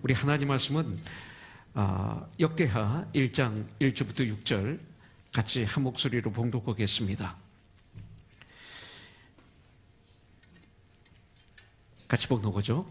우리 하나님 말씀은 역대하 1장 1절부터 6절 같이 한 목소리로 봉독하겠습니다. 같이 봉독하죠.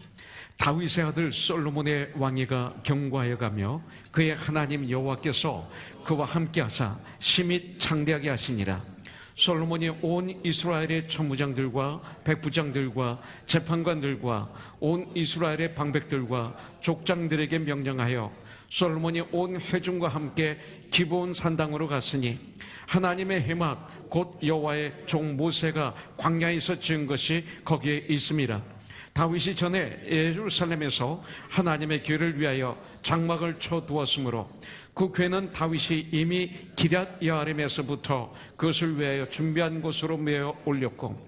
다윗의 아들 솔로몬의 왕위가 경과하여 가며 그의 하나님 여호와께서 그와 함께 하사 심히 창대하게 하시니라. 솔로몬이 온 이스라엘의 천부장들과 백부장들과 재판관들과 온 이스라엘의 방백들과 족장들에게 명령하여 솔로몬이 온 회중과 함께 기브온 산당으로 갔으니 하나님의 회막 곧 여호와의 종 모세가 광야에서 지은 것이 거기에 있음이라. 다윗이 전에 예루살렘에서 하나님의 궤를 위하여 장막을 쳐두었으므로 그 궤는 다윗이 이미 기럇 여아림에서부터 그것을 위하여 준비한 곳으로 메어 올렸고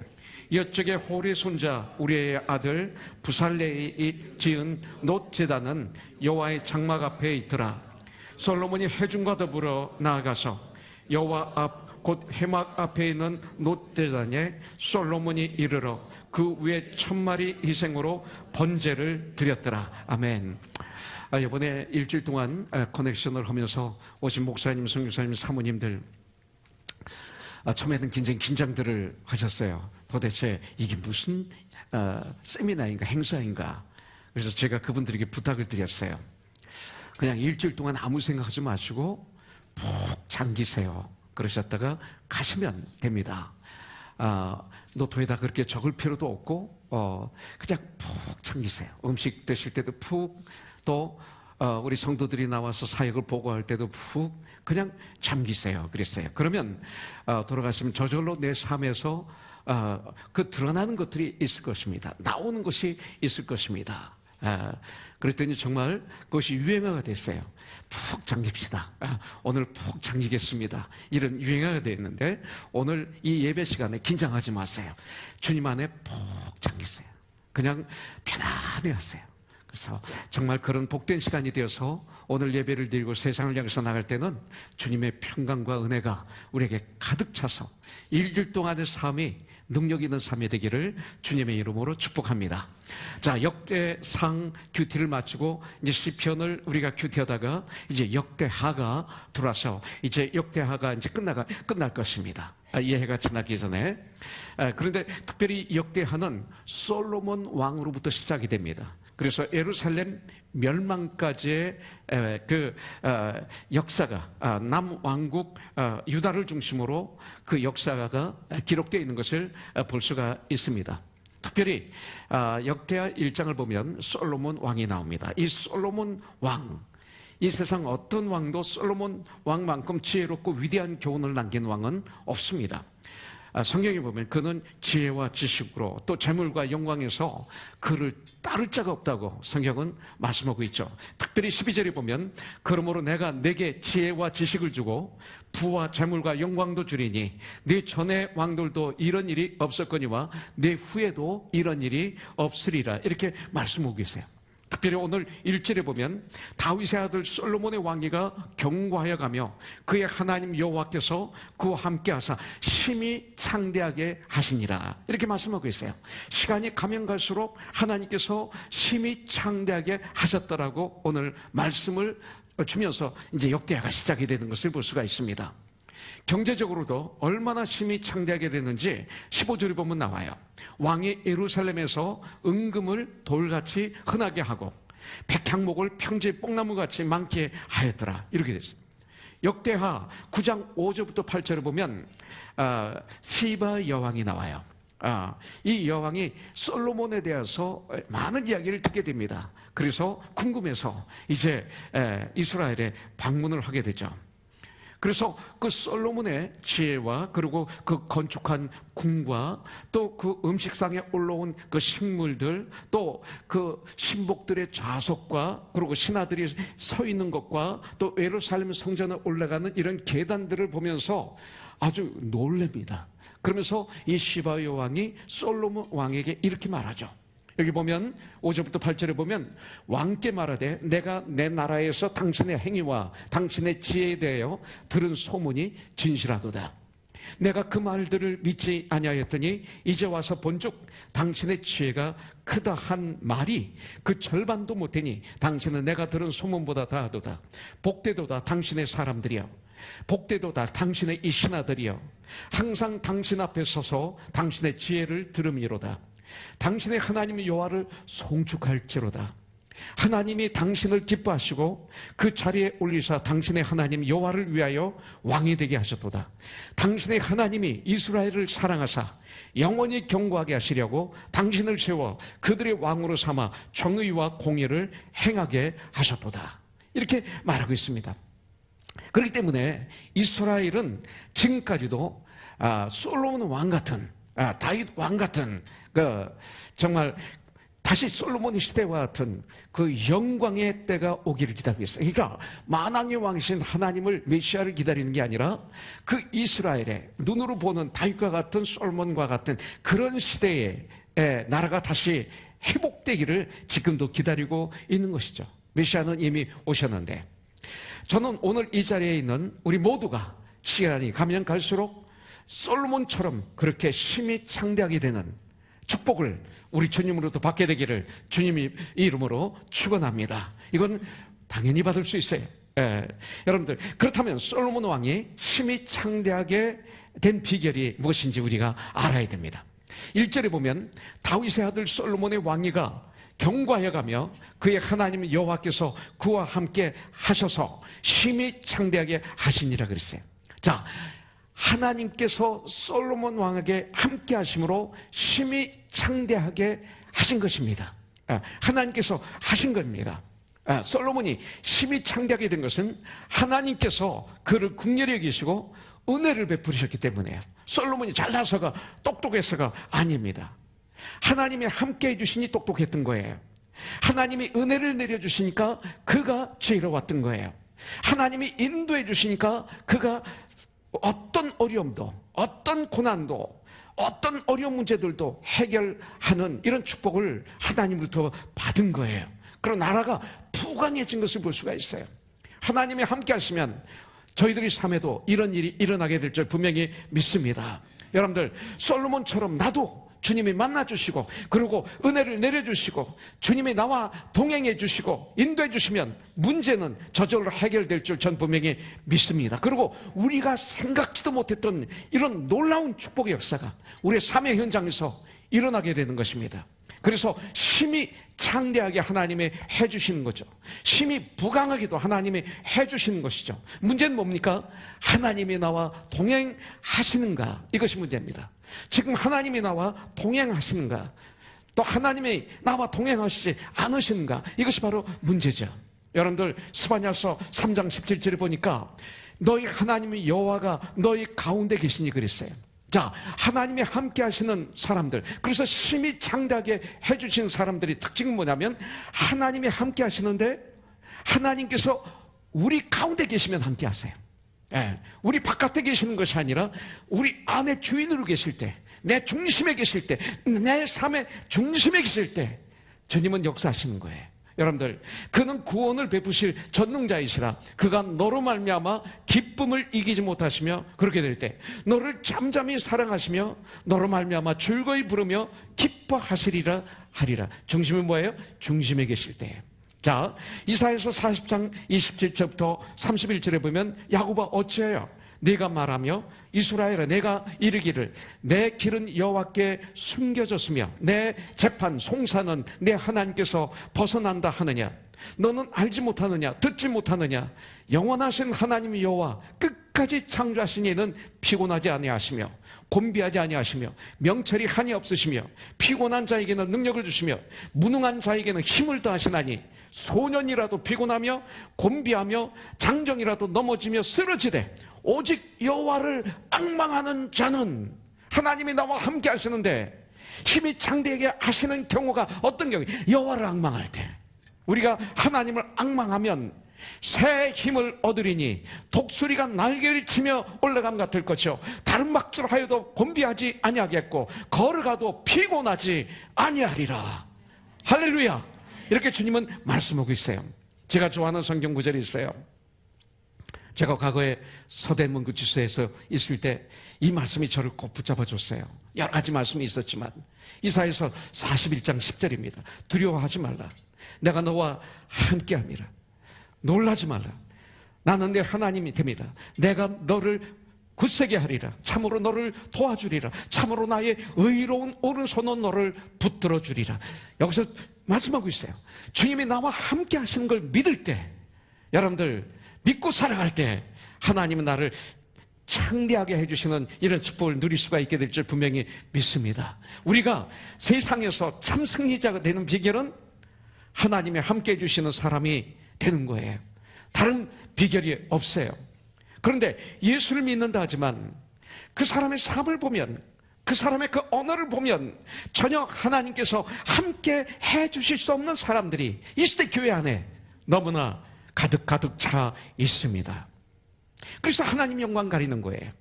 이쪽에 홀의 손자 우리의 아들 부살레이 지은 놋 제단은 여호와의 장막 앞에 있더라. 솔로몬이 회중과 더불어 나아가서 여호와 앞 곧 회막 앞에 있는 놋 제단에 솔로몬이 이르러 그 위에 1000마리 희생으로 번제를 드렸더라. 아멘. 이번에 일주일 동안 커넥션을 하면서 오신 목사님, 선교사님, 사모님들 처음에는 굉장히 긴장들을 하셨어요. 도대체 이게 무슨 세미나인가 행사인가. 그래서 제가 그분들에게 부탁을 드렸어요. 그냥 일주일 동안 아무 생각하지 마시고 푹 잠기세요. 그러셨다가 가시면 됩니다. 노트에다 그렇게 적을 필요도 없고 그냥 푹 잠기세요. 음식 드실 때도 푹, 또 우리 성도들이 나와서 사역을 보고할 때도 푹 그냥 잠기세요. 그랬어요. 그러면 돌아가시면 저절로 내 삶에서 그 드러나는 것들이 있을 것입니다. 나오는 것이 있을 것입니다. 그랬더니 정말 그것이 유행어가 됐어요. 푹 잠깁시다. 오늘 푹 잠기겠습니다. 이런 유행어가 됐는데 오늘 이 예배 시간에 긴장하지 마세요. 주님 안에 푹 잠기세요. 그냥 편안히 하세요. 그래서 정말 그런 복된 시간이 되어서 오늘 예배를 드리고 세상을 향해서 나갈 때는 주님의 평강과 은혜가 우리에게 가득 차서 일주일 동안의 삶이 능력 있는 삶이 되기를 주님의 이름으로 축복합니다. 자, 역대상 큐티를 마치고 이제 시편을 우리가 큐티하다가 이제 역대하가 들어와서 이제 역대하가 이제 끝날 것입니다. 이 해가 지나기 전에. 그런데 특별히 역대하는 솔로몬 왕으로부터 시작이 됩니다. 그래서 예루살렘 멸망까지의 그 역사가 남왕국 유다를 중심으로 그 역사가 기록되어 있는 것을 볼 수가 있습니다. 특별히 역대하 1장을 보면 솔로몬 왕이 나옵니다. 이 솔로몬 왕, 이 세상 어떤 왕도 솔로몬 왕만큼 지혜롭고 위대한 교훈을 남긴 왕은 없습니다. 성경에 보면 그는 지혜와 지식으로 또 재물과 영광에서 그를 따를 자가 없다고 성경은 말씀하고 있죠. 특별히 12절에 보면 그러므로 내가 네게 지혜와 지식을 주고 부와 재물과 영광도 주리니 네 전에 왕들도 이런 일이 없었거니와 네 후에도 이런 일이 없으리라. 이렇게 말씀하고 계세요. 특별히 오늘 1절에 보면 다윗의 아들 솔로몬의 왕위가 경과하여 가며 그의 하나님 여호와께서 그와 함께 하사 심히 창대하게 하시니라. 이렇게 말씀하고 있어요. 시간이 가면 갈수록 하나님께서 심히 창대하게 하셨더라고 오늘 말씀을 주면서 이제 역대하가 시작이 되는 것을 볼 수가 있습니다. 경제적으로도 얼마나 심히 창대하게 됐는지 15절에 보면 나와요. 왕이 예루살렘에서 은금을 돌같이 흔하게 하고 백향목을 평지의 뽕나무같이 많게 하였더라. 이렇게 됐어요. 역대하 9장 5절부터 8절에 보면 시바 여왕이 나와요. 이 여왕이 솔로몬에 대해서 많은 이야기를 듣게 됩니다. 그래서 궁금해서 이제 이스라엘에 방문을 하게 되죠. 그래서 그 솔로몬의 지혜와 그리고 그 건축한 궁과 또 그 음식상에 올라온 그 식물들 또 그 신복들의 좌석과 그리고 신하들이 서 있는 것과 또 예루살렘 성전에 올라가는 이런 계단들을 보면서 아주 놀랍니다. 그러면서 이 시바 여왕이 솔로몬 왕에게 이렇게 말하죠. 여기 보면 5절부터 8절에 보면 왕께 말하되 내가 내 나라에서 당신의 행위와 당신의 지혜에 대하여 들은 소문이 진실하도다. 내가 그 말들을 믿지 아니하였더니 이제 와서 본즉 당신의 지혜가 크다 한 말이 그 절반도 못되니 당신은 내가 들은 소문보다 다하도다. 복되도다 당신의 사람들이여, 복되도다 당신의 이 신하들이여, 항상 당신 앞에 서서 당신의 지혜를 들음이로다. 당신의 하나님 여호와를 송축할지로다. 하나님이 당신을 기뻐하시고 그 자리에 올리사 당신의 하나님 여호와를 위하여 왕이 되게 하셨도다. 당신의 하나님이 이스라엘을 사랑하사 영원히 경고하게 하시려고 당신을 세워 그들의 왕으로 삼아 정의와 공의를 행하게 하셨도다. 이렇게 말하고 있습니다. 그렇기 때문에 이스라엘은 지금까지도 솔로몬 왕 같은, 다윗 왕 같은, 정말 다시 솔로몬의 시대와 같은 그 영광의 때가 오기를 기다리고 있어요. 그러니까 만왕의 왕이신 하나님을, 메시아를 기다리는 게 아니라 그 이스라엘의 눈으로 보는 다윗과 같은, 솔로몬과 같은 그런 시대에 나라가 다시 회복되기를 지금도 기다리고 있는 것이죠. 메시아는 이미 오셨는데, 저는 오늘 이 자리에 있는 우리 모두가 시간이 가면 갈수록 솔로몬처럼 그렇게 힘이 창대하게 되는 축복을 우리 주님으로부터 받게 되기를 주님의 이름으로 축원합니다. 이건 당연히 받을 수 있어요. 여러분들, 그렇다면 솔로몬 왕이 힘이 창대하게 된 비결이 무엇인지 우리가 알아야 됩니다. 1절에 보면 다윗의 아들 솔로몬의 왕위가 경과해가며 그의 하나님 여호와께서 그와 함께 하셔서 힘이 창대하게 하시니라 그랬어요. 자, 하나님께서 솔로몬 왕에게 함께 하심으로 힘이 창대하게 하신 것입니다. 하나님께서 하신 겁니다. 솔로몬이 힘이 창대하게 된 것은 하나님께서 그를 긍휼히 여기시고 은혜를 베푸셨기 때문에요. 솔로몬이 잘나서가 똑똑해서가 아닙니다. 하나님이 함께 해주시니 똑똑했던 거예요. 하나님이 은혜를 내려주시니까 그가 지혜로웠던 거예요. 하나님이 인도해 주시니까 그가 어떤 어려움도, 어떤 고난도, 어떤 어려운 문제들도 해결하는 이런 축복을 하나님으로부터 받은 거예요. 그럼 나라가 부강해진 것을 볼 수가 있어요. 하나님이 함께 하시면 저희들의 삶에도 이런 일이 일어나게 될 줄 분명히 믿습니다. 여러분들, 솔로몬처럼 나도 주님이 만나주시고 그리고 은혜를 내려주시고 주님이 나와 동행해 주시고 인도해 주시면 문제는 저절로 해결될 줄 전 분명히 믿습니다. 그리고 우리가 생각지도 못했던 이런 놀라운 축복의 역사가 우리의 삶의 현장에서 일어나게 되는 것입니다. 그래서 힘이 창대하게 하나님이 해주시는 거죠. 힘이 부강하게도 하나님이 해주시는 것이죠. 문제는 뭡니까? 하나님이 나와 동행하시는가? 이것이 문제입니다. 지금 하나님이 나와 동행하시는가? 또 하나님이 나와 동행하시지 않으시는가? 이것이 바로 문제죠. 여러분들, 스바냐서 3장 17절에 보니까 너희 하나님의 여호와가 너희 가운데 계시니 그랬어요. 자, 하나님이 함께 하시는 사람들, 그래서 힘이 창대하게 해주신 사람들의 특징은 뭐냐면 하나님이 함께 하시는데 하나님께서 우리 가운데 계시면 함께 하세요. 우리 바깥에 계시는 것이 아니라 우리 안에 주인으로 계실 때, 내 중심에 계실 때, 내 삶의 중심에 계실 때 주님은 역사하시는 거예요. 여러분들, 그는 구원을 베푸실 전능자이시라. 그가 너로 말미암아 기쁨을 이기지 못하시며 그렇게 될 때 너를 잠잠히 사랑하시며 너로 말미암아 즐거이 부르며 기뻐하시리라 하리라. 중심은 뭐예요? 중심에 계실 때. 자, 이사야서 40장 27절부터 31절에 보면 야곱아 어찌하여 네가 말하며 이스라엘아 내가 이르기를 내 길은 여호와께 숨겨졌으며 내 재판 송사는 내 하나님께서 벗어난다 하느냐? 너는 알지 못하느냐? 듣지 못하느냐? 영원하신 하나님 여호와 끝까지 창조하신 이는 피곤하지 아니하시며 곤비하지 아니하시며 명철이 한이 없으시며 피곤한 자에게는 능력을 주시며 무능한 자에게는 힘을 더하시나니 소년이라도 피곤하며 곤비하며 장정이라도 넘어지며 쓰러지되 오직 여호와를 앙망하는 자는, 하나님이 나와 함께 하시는데 힘이 창대하게 하시는 경우가 어떤 경우? 여호와를 앙망할 때. 우리가 하나님을 앙망하면 새 힘을 얻으리니 독수리가 날개를 치며 올라감 같을 것이요 다른 막질 하여도 곤비하지 아니하겠고 걸어가도 피곤하지 아니하리라. 할렐루야. 이렇게 주님은 말씀하고 있어요. 제가 좋아하는 성경 구절이 있어요. 제가 과거에 서대문 구치소에서 있을 때 이 말씀이 저를 꼭 붙잡아줬어요. 여러 가지 말씀이 있었지만 이사야서 41장 10절입니다. 두려워하지 말라. 내가 너와 함께함이라. 놀라지 말라. 나는 내 하나님이 됩니다. 내가 너를 굳세게 하리라. 참으로 너를 도와주리라. 참으로 나의 의로운 오른손은 너를 붙들어 주리라. 여기서 말씀하고 있어요. 주님이 나와 함께 하시는 걸 믿을 때, 여러분들 믿고 살아갈 때 하나님은 나를 창대하게 해주시는 이런 축복을 누릴 수가 있게 될 줄 분명히 믿습니다. 우리가 세상에서 참 승리자가 되는 비결은 하나님이 함께 해주시는 사람이 되는 거예요. 다른 비결이 없어요. 그런데 예수를 믿는다 하지만 그 사람의 삶을 보면, 그 사람의 그 언어를 보면 전혀 하나님께서 함께 해주실 수 없는 사람들이 이 시대 교회 안에 너무나 가득 차 있습니다. 그래서 하나님 영광 가리는 거예요.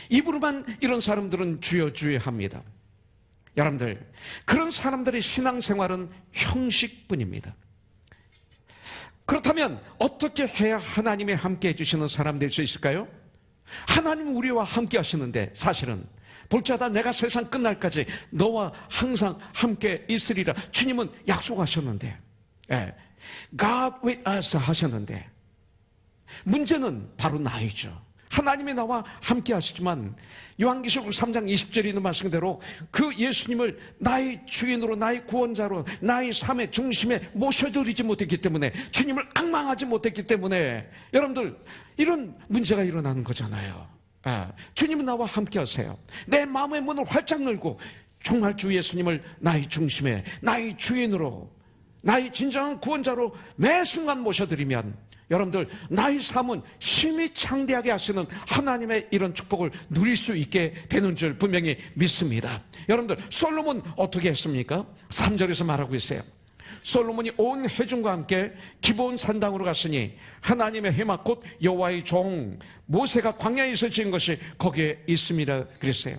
입으로만 이런 사람들은 주여 주여 합니다. 여러분들, 그런 사람들의 신앙생활은 형식뿐입니다. 그렇다면 어떻게 해야 하나님이 함께 해주시는 사람 될 수 있을까요? 하나님은 우리와 함께 하시는데 사실은 볼지어다 내가 세상 끝날까지 너와 항상 함께 있으리라 주님은 약속하셨는데, God with us 하셨는데, 문제는 바로 나이죠. 하나님이 나와 함께 하시지만 요한계시록 3장 20절에 있는 말씀대로 그 예수님을 나의 주인으로, 나의 구원자로, 나의 삶의 중심에 모셔드리지 못했기 때문에, 주님을 앙망하지 못했기 때문에 여러분들 이런 문제가 일어나는 거잖아요. 주님은 나와 함께 하세요. 내 마음의 문을 활짝 열고 정말 주 예수님을 나의 중심에, 나의 주인으로, 나의 진정한 구원자로 매 순간 모셔드리면 여러분들 나의 삶은 힘이 창대하게 하시는 하나님의 이런 축복을 누릴 수 있게 되는 줄 분명히 믿습니다. 여러분들 솔로몬 어떻게 했습니까? 3절에서 말하고 있어요. 솔로몬이 온 회중과 함께 기브온 산당으로 갔으니 하나님의 해막 곧 여호와의 종 모세가 광야에서 지은 것이 거기에 있습니다 그랬어요.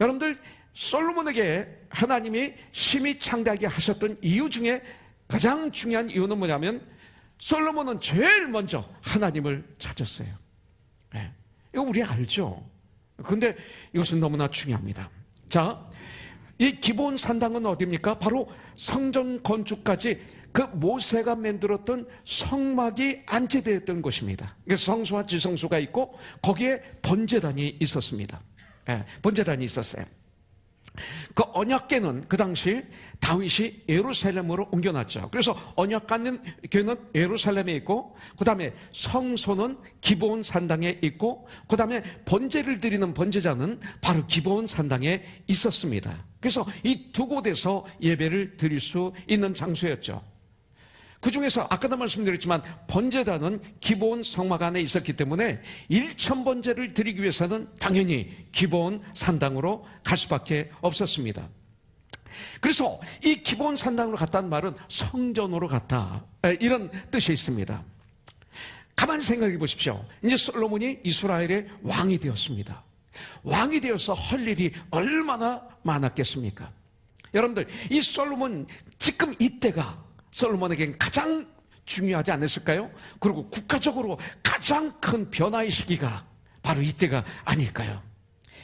여러분들 솔로몬에게 하나님이 힘이 창대하게 하셨던 이유 중에 가장 중요한 이유는 뭐냐면 솔로몬은 제일 먼저 하나님을 찾았어요. 이거 우리 알죠? 그런데 이것은 너무나 중요합니다. 자, 이 기브온 산당은 어디입니까? 바로 성전 건축까지 그 모세가 만들었던 성막이 안치되었던 곳입니다. 성소와 지성소가 있고 거기에 번제단이 있었습니다. 번제단이 있었어요. 그 언약궤는 그 당시 다윗이 예루살렘으로 옮겨놨죠. 그래서 언약궤는 예루살렘에 있고, 그 다음에 성소는 기브온 산당에 있고, 그 다음에 번제를 드리는 번제자는 바로 기브온 산당에 있었습니다. 그래서 이 두 곳에서 예배를 드릴 수 있는 장소였죠. 그 중에서 아까도 말씀드렸지만 번제단은 기브온 성막 안에 있었기 때문에 1000번제를 드리기 위해서는 당연히 기브온 산당으로 갈 수밖에 없었습니다. 그래서 이 기브온 산당으로 갔다는 말은 성전으로 갔다, 이런 뜻이 있습니다. 가만히 생각해 보십시오. 이제 솔로몬이 이스라엘의 왕이 되었습니다. 왕이 되어서 할 일이 얼마나 많았겠습니까? 여러분들 이 솔로몬 지금 이때가 솔로몬에겐 가장 중요하지 않았을까요? 그리고 국가적으로 가장 큰 변화의 시기가 바로 이때가 아닐까요?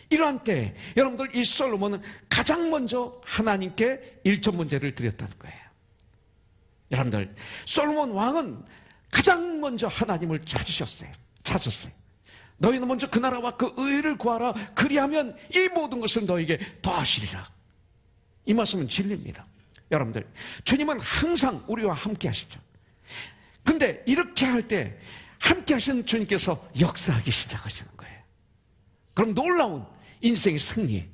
이러한 때 여러분들 이 솔로몬은 가장 먼저 하나님께 1000번제를 드렸다는 거예요. 여러분들 솔로몬 왕은 가장 먼저 하나님을 찾으셨어요. 너희는 먼저 그 나라와 그 의를 구하라. 그리하면 이 모든 것을 너에게 더하시리라. 이 말씀은 진리입니다. 여러분들 주님은 항상 우리와 함께 하시죠. 근데 이렇게 할 때 함께 하시는 주님께서 역사하기 시작하시는 거예요. 그럼 놀라운 인생의 승리,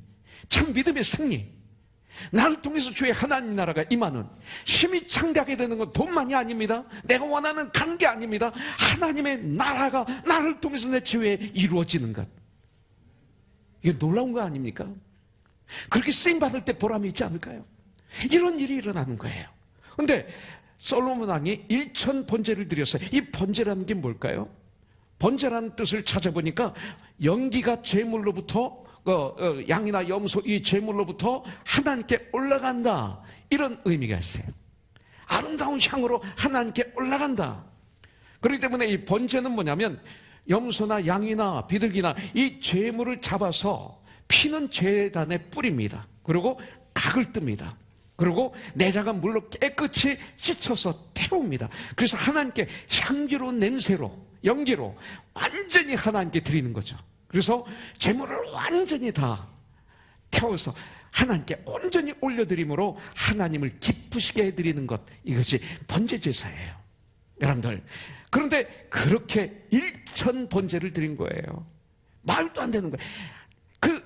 참 믿음의 승리, 나를 통해서 주의 하나님 나라가 임하는, 힘이 창대하게 되는 건 돈만이 아닙니다. 내가 원하는 관계 아닙니다. 하나님의 나라가 나를 통해서 내 주위에 이루어지는 것, 이게 놀라운 거 아닙니까? 그렇게 쓰임받을 때 보람이 있지 않을까요? 이런 일이 일어나는 거예요. 그런데 솔로몬 왕이 1000번제를 드렸어요. 이 번제라는 게 뭘까요? 번제라는 뜻을 찾아보니까 연기가 제물로부터 양이나 염소 이 제물로부터 하나님께 올라간다, 이런 의미가 있어요. 아름다운 향으로 하나님께 올라간다. 그렇기 때문에 이 번제는 뭐냐면 염소나 양이나 비둘기나 이 제물을 잡아서 피는 제단에 뿌립니다. 그리고 각을 뜹니다. 그리고 내장은 물로 깨끗이 씻어서 태웁니다. 그래서 하나님께 향기로운 냄새로, 연기로 완전히 하나님께 드리는 거죠. 그래서 제물을 완전히 다 태워서 하나님께 온전히 올려드림으로 하나님을 기쁘시게 해드리는 것, 이것이 번제 제사예요. 여러분들, 그런데 그렇게 1천 번제를 드린 거예요. 말도 안 되는 거예요. 그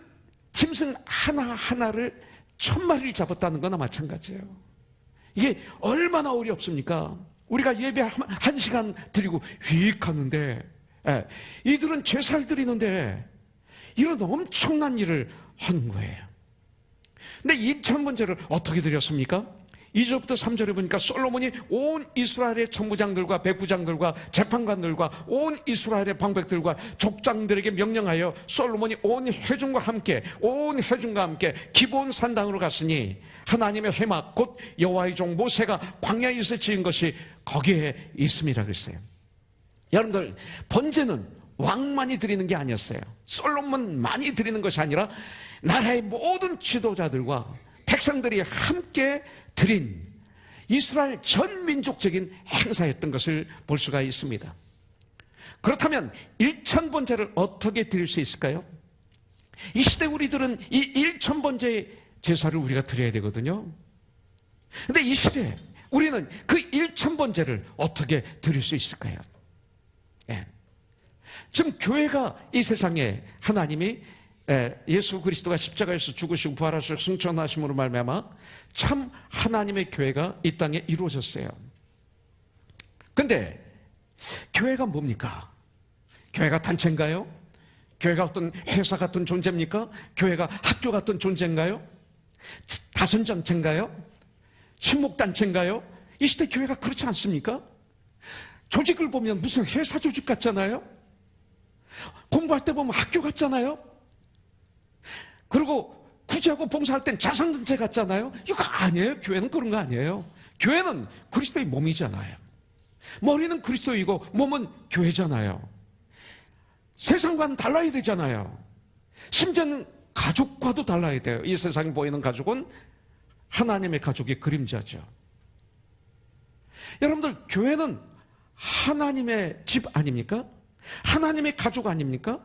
짐승 하나하나를 1000마리를 잡았다는 거나 마찬가지예요. 이게 얼마나 어렵습니까? 우리가 예배 1시간 드리고 휙 하는데, 이들은 제사를 드리는데 이런 엄청난 일을 하는 거예요. 근데 2,000번제를 어떻게 드렸습니까? 2절부터 3절에 보니까 솔로몬이 온 이스라엘의 천부장들과 백부장들과 재판관들과 온 이스라엘의 방백들과 족장들에게 명령하여 솔로몬이 온 회중과 함께 기브온 산당으로 갔으니 하나님의 회막 곧 여호와의 종 모세가 광야에서 지은 것이 거기에 있음이라 그랬어요. 여러분들, 번제는 왕만이 드리는 게 아니었어요. 솔로몬만이 드리는 것이 아니라 나라의 모든 지도자들과 백성들이 함께 드린 이스라엘 전 민족적인 행사였던 것을 볼 수가 있습니다. 그렇다면 1,000번제를 어떻게 드릴 수 있을까요? 이 시대 우리들은 이 1,000번제의 제사를 우리가 드려야 되거든요. 근데 이 시대 우리는 그 1,000번제를 어떻게 드릴 수 있을까요? 지금 교회가 이 세상에 하나님이 예수 그리스도가 십자가에서 죽으시고 부활하시고 승천하심으로 말미암아 참 하나님의 교회가 이 땅에 이루어졌어요. 근데 교회가 뭡니까? 교회가 단체인가요? 교회가 어떤 회사 같은 존재입니까? 교회가 학교 같은 존재인가요? 다선단체인가요? 신목단체인가요? 이 시대 교회가 그렇지 않습니까? 조직을 보면 무슨 회사 조직 같잖아요? 공부할 때 보면 학교 같잖아요? 그리고 구제하고 봉사할 땐 자선단체 같잖아요? 이거 아니에요. 교회는 그런 거 아니에요. 교회는 그리스도의 몸이잖아요. 머리는 그리스도이고 몸은 교회잖아요. 세상과는 달라야 되잖아요. 심지어는 가족과도 달라야 돼요. 이 세상에 보이는 가족은 하나님의 가족의 그림자죠. 여러분들, 교회는 하나님의 집 아닙니까? 하나님의 가족 아닙니까?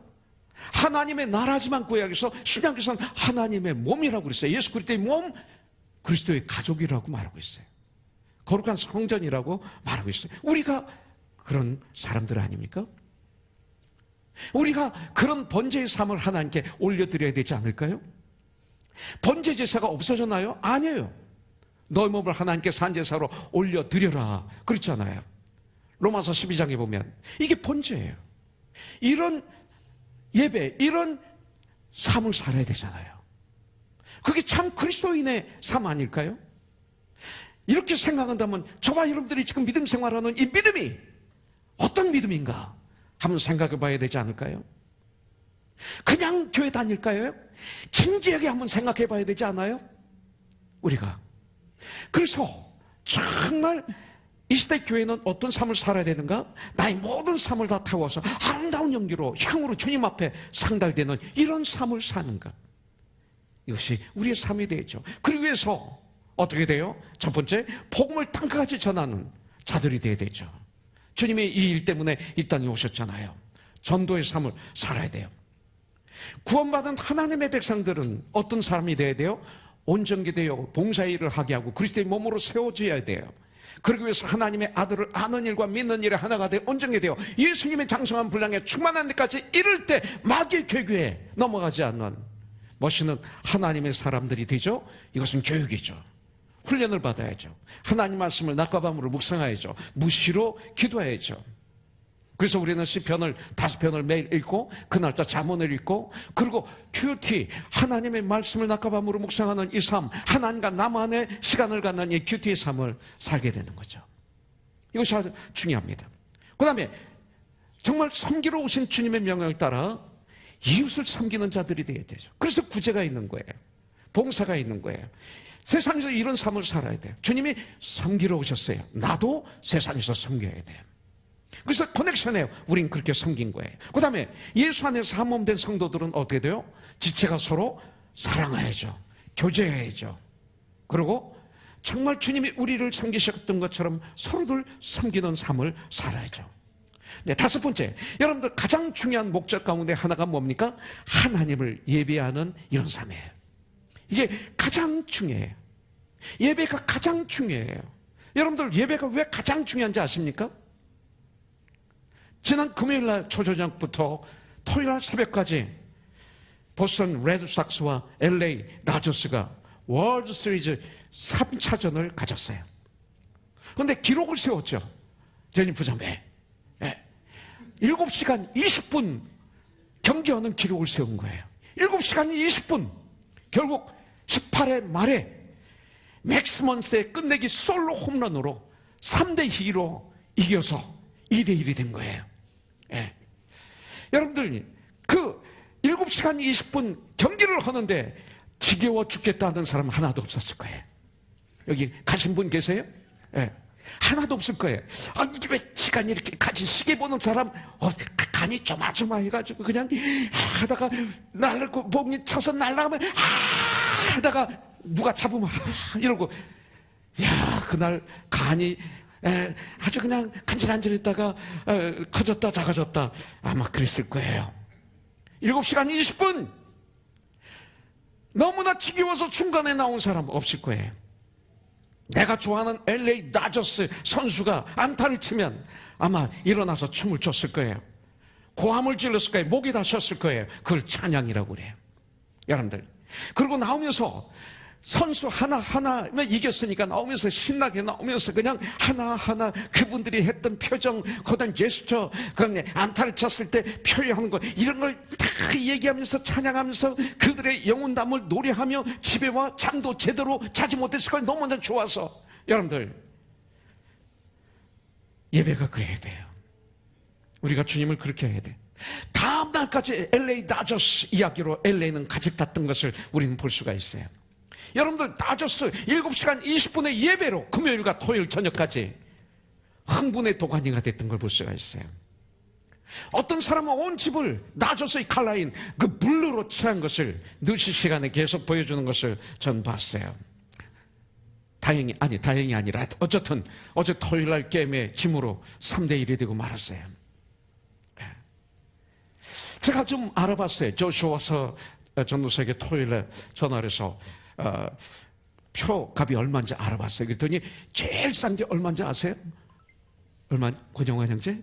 하나님의 나라지만 구약에서 신약에서는 하나님의 몸이라고 그랬어요. 예수 그리스도의 몸, 그리스도의 가족이라고 말하고 있어요. 거룩한 성전이라고 말하고 있어요. 우리가 그런 사람들 아닙니까? 우리가 그런 번제의 삶을 하나님께 올려드려야 되지 않을까요? 번제 제사가 없어졌나요? 아니에요. 너의 몸을 하나님께 산제사로 올려드려라 그렇잖아요. 로마서 12장에 보면 이게 번제예요. 이런 예배, 이런 삶을 살아야 되잖아요. 그게 참 그리스도인의 삶 아닐까요? 이렇게 생각한다면 저와 여러분들이 지금 믿음 생활하는 이 믿음이 어떤 믿음인가 한번 생각해 봐야 되지 않을까요? 그냥 교회 다닐까요? 진지하게 한번 생각해 봐야 되지 않아요? 우리가. 그래서 정말 이 시대 교회는 어떤 삶을 살아야 되는가? 나의 모든 삶을 다 태워서 아름다운 연기로 향으로 주님 앞에 상달되는 이런 삶을 사는 것, 이것이 우리의 삶이 되죠. 그러기 위해서 어떻게 돼요? 첫 번째, 복음을 땅끝까지 전하는 자들이 되어야 되죠. 주님이 이 일 때문에 이 땅에 오셨잖아요. 전도의 삶을 살아야 돼요. 구원받은 하나님의 백성들은 어떤 사람이 되어야 돼요? 온전히 되어 봉사의 일을 하게 하고 그리스도의 몸으로 세워져야 돼요. 그러기 위해서 하나님의 아들을 아는 일과 믿는 일에 하나가 되어 온전히 되어 예수님의 장성한 분량에 충만한 데까지 이를 때 마귀의 괴교에 넘어가지 않는 멋있는 하나님의 사람들이 되죠. 이것은 교육이죠. 훈련을 받아야죠. 하나님 말씀을 낮과 밤으로 묵상해야죠. 무시로 기도해야죠. 그래서 우리는 시편을 5편을 매일 읽고 그날짜 잠언을 읽고 그리고 큐티, 하나님의 말씀을 낮과 밤으로 묵상하는 이 삶, 하나님과 나만의 시간을 갖는 이 큐티의 삶을 살게 되는 거죠. 이것이 아주 중요합니다. 그 다음에 정말 섬기러 오신 주님의 명령을 따라 이웃을 섬기는 자들이 되어야 되죠. 그래서 구제가 있는 거예요. 봉사가 있는 거예요. 세상에서 이런 삶을 살아야 돼요. 주님이 섬기러 오셨어요. 나도 세상에서 섬겨야 돼요. 그래서 커넥션해요. 우린 그렇게 섬긴 거예요. 그 다음에 예수 안에서 한 몸 된 성도들은 어떻게 돼요? 지체가 서로 사랑해야죠. 교제해야죠. 그리고 정말 주님이 우리를 섬기셨던 것처럼 서로들 섬기는 삶을 살아야죠. 네, 다섯 번째, 여러분들 가장 중요한 목적 가운데 하나가 뭡니까? 하나님을 예배하는 이런 삶이에요. 이게 가장 중요해요. 예배가 가장 중요해요. 여러분들 예배가 왜 가장 중요한지 아십니까? 지난 금요일날 초저녁부터 토요일날 새벽까지 보스턴 레드삭스와 LA 다저스가 월드 시리즈 3차전을 가졌어요. 그런데 기록을 세웠죠. 제니프 자매. 7시간 20분 경기하는 기록을 세운 거예요. 7시간 20분. 결국 18회 말에 맥스 먼스의 끝내기 솔로 홈런으로 3대2로 이겨서 2대1이 된 거예요. 예. 여러분들 그 7시간 20분 경기를 하는데 지겨워 죽겠다는 사람 하나도 없었을 거예요. 여기 가신 분 계세요? 예. 하나도 없을 거예요. 아, 이게 왜 시간이 이렇게 가지? 시계 보는 사람 간이 조마조마해가지고 그냥 하다가 날고 목이 쳐서 날아가면 하다가 누가 잡으면 이러고, 야, 그날 간이 아주 그냥 간질간질했다가 커졌다 작아졌다 아마 그랬을 거예요. 7시간 20분 너무나 지겨워서 중간에 나온 사람 없을 거예요. 내가 좋아하는 LA 다저스 선수가 안타를 치면 아마 일어나서 춤을 췄을 거예요. 고함을 질렀을 거예요. 목이 다쳤을 거예요. 그걸 찬양이라고 그래요. 여러분들, 그리고 나오면서 선수 하나하나 이겼으니까 나오면서 신나게 나오면서 그냥 하나하나 그분들이 했던 표정, 거단 제스처, 그다음에 안타를 쳤을 때 표현하는 거, 이런 걸 다 얘기하면서 찬양하면서 그들의 영혼담을 노래하며 집에 와 잠도 제대로 자지 못했을 거예요. 너무나 좋아서. 여러분들, 예배가 그래야 돼요. 우리가 주님을 그렇게 해야 돼. 다음 날까지 LA 다저스 이야기로 LA는 가득 탔던 것을 우리는 볼 수가 있어요. 여러분들 다저스 7시간 20분의 예배로 금요일과 토요일 저녁까지 흥분의 도가니가 됐던 걸 볼 수가 있어요. 어떤 사람은 온 집을 다저스의 컬러인 그 블루로 칠한 것을 뉴스 시간에 계속 보여주는 것을 전 봤어요. 다행이 아니라 어쨌든 어제 토요일날 게임의 짐으로 3대1이 되고 말았어요. 제가 좀 알아봤어요. 조슈아서 전도사에게 토요일에 전화를 해서 표 값이 얼마인지 알아봤어요. 그랬더니 제일 싼 게 얼마인지 아세요? 얼마, 권영환 형제?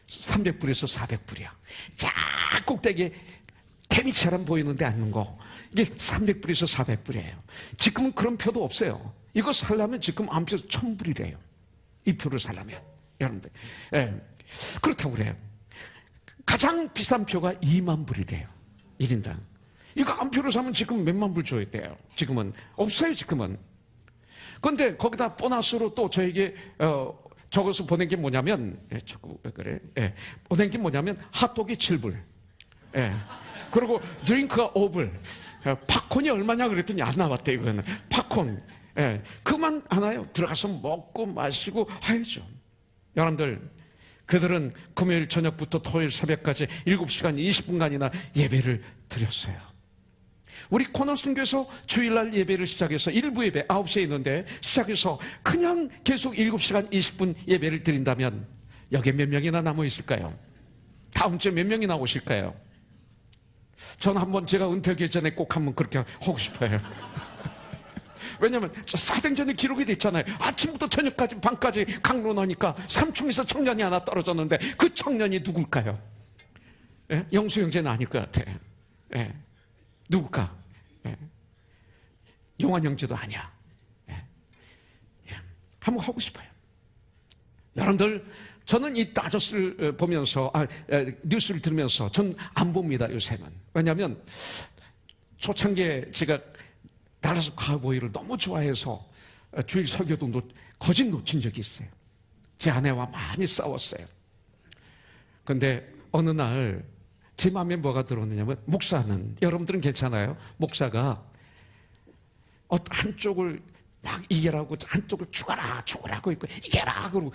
300불에서 400불이야. 쫙 꼭대기에 개미처럼 보이는데 앉는 거. 이게 300불에서 400불이에요. 지금은 그런 표도 없어요. 이거 살려면 지금 한 표 1000불이래요. 이 표를 살려면. 여러분들. 예. 그렇다고 그래요. 가장 비싼 표가 2만 불이래요. 1인당. 이거 한 표를 사면 지금 몇만 불 줘야 돼요. 지금은 없어요. 지금은. 그런데 거기다 보너스로 또 저에게 적어서 보낸 게 뭐냐면, 자꾸 왜 그래? 보낸 게 뭐냐면 핫도그 7불. 그리고 드링크가 5불. 팝콘이 얼마냐 그랬더니 안 나왔대. 이거는 팝콘. 그만 하나요? 들어가서 먹고 마시고 해야죠. 여러분들, 그들은 금요일 저녁부터 토요일 새벽까지 7시간 20분간이나 예배를 드렸어요. 우리 코너선교에서 주일날 예배를 시작해서 일부 예배 9시에 있는데 시작해서 그냥 계속 7시간 20분 예배를 드린다면 여기에 몇 명이나 남아 있을까요? 다음 주에 몇 명이나 오실까요? 저는 한번 제가 은퇴하기 전에 꼭 한번 그렇게 하고 싶어요. 왜냐하면 사도행전에 기록이 돼 있잖아요. 아침부터 저녁까지 밤까지 강론하니까 삼중에서 청년이 하나 떨어졌는데 그 청년이 누굴까요? 영수 형제는 아닐 것 같아요. 누굴까? 용환 형제도 아니야. 한번 하고 싶어요. 여러분들, 저는 이 다저스를 보면서 뉴스를 들으면서 전 안 봅니다. 요새는. 왜냐하면 초창기에 제가 달라스 카우보이를 너무 좋아해서 주일 설교도 거짓 놓친 적이 있어요. 제 아내와 많이 싸웠어요. 그런데 어느 날 제 마음에 뭐가 들어오느냐면, 목사는, 여러분들은 괜찮아요? 목사가 한쪽을 막 이겨라고 한쪽을 죽어라고 있고 이겨라 그러고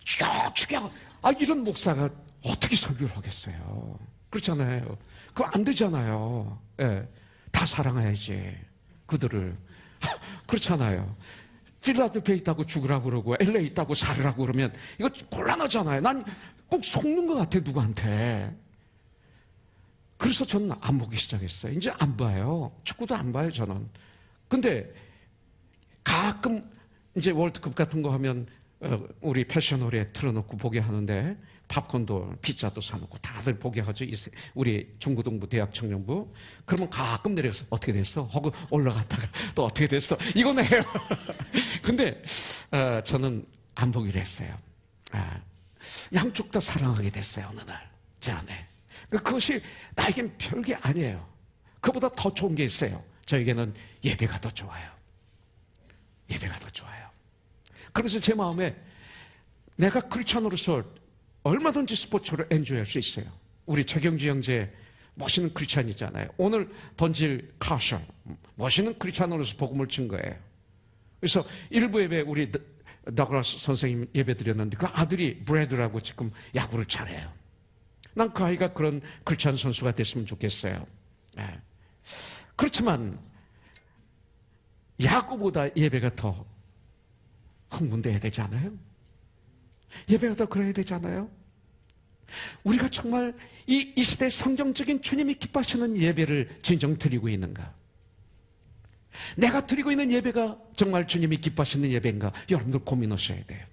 죽여 이런 목사가 어떻게 설교를 하겠어요? 그렇잖아요. 그거 안 되잖아요. 예. 다 사랑해야지 그들을. 그렇잖아요. 필라델피아에 있다고 죽으라고 그러고 LA에 있다고 살으라고 그러면 이거 곤란하잖아요. 난 꼭 속는 것 같아 누구한테. 그래서 저는 안 보기 시작했어요. 이제 안 봐요. 축구도 안 봐요 저는. 근데 가끔 이제 월드컵 같은 거 하면 우리 패션홀에 틀어놓고 보게 하는데 팝콘도 피자도 사놓고 다들 보게 하죠. 우리 중고등부 대학 청년부. 그러면 가끔 내려가서 어떻게 됐어? 하고 올라갔다가 또 어떻게 됐어? 이거는 해요. 근데 저는 안 보기로 했어요. 양쪽 다 사랑하게 됐어요. 어느 날 제 안에. 그것이 나에겐 별게 아니에요. 그보다 더 좋은 게 있어요. 저에게는 예배가 더 좋아요. 예배가 더 좋아요. 그래서 제 마음에 내가 크리스찬으로서 얼마든지 스포츠를 엔조이할 수 있어요. 우리 최경지 형제 멋있는 크리스찬이잖아요. 오늘 던질 카셔 멋있는 크리스찬으로서 복음을 준 거예요. 그래서 일부 예배 우리 더글라스 선생님 예배 드렸는데 그 아들이 브래드라고 지금 야구를 잘해요. 난 그 아이가 그런 크리스찬 선수가 됐으면 좋겠어요. 네. 그렇지만 야구보다 예배가 더 흥분돼야 되지 않아요? 예배가 더 그래야 되지 않아요? 우리가 정말 이 시대 성경적인 주님이 기뻐하시는 예배를 진정 드리고 있는가? 내가 드리고 있는 예배가 정말 주님이 기뻐하시는 예배인가? 여러분들 고민하셔야 돼요.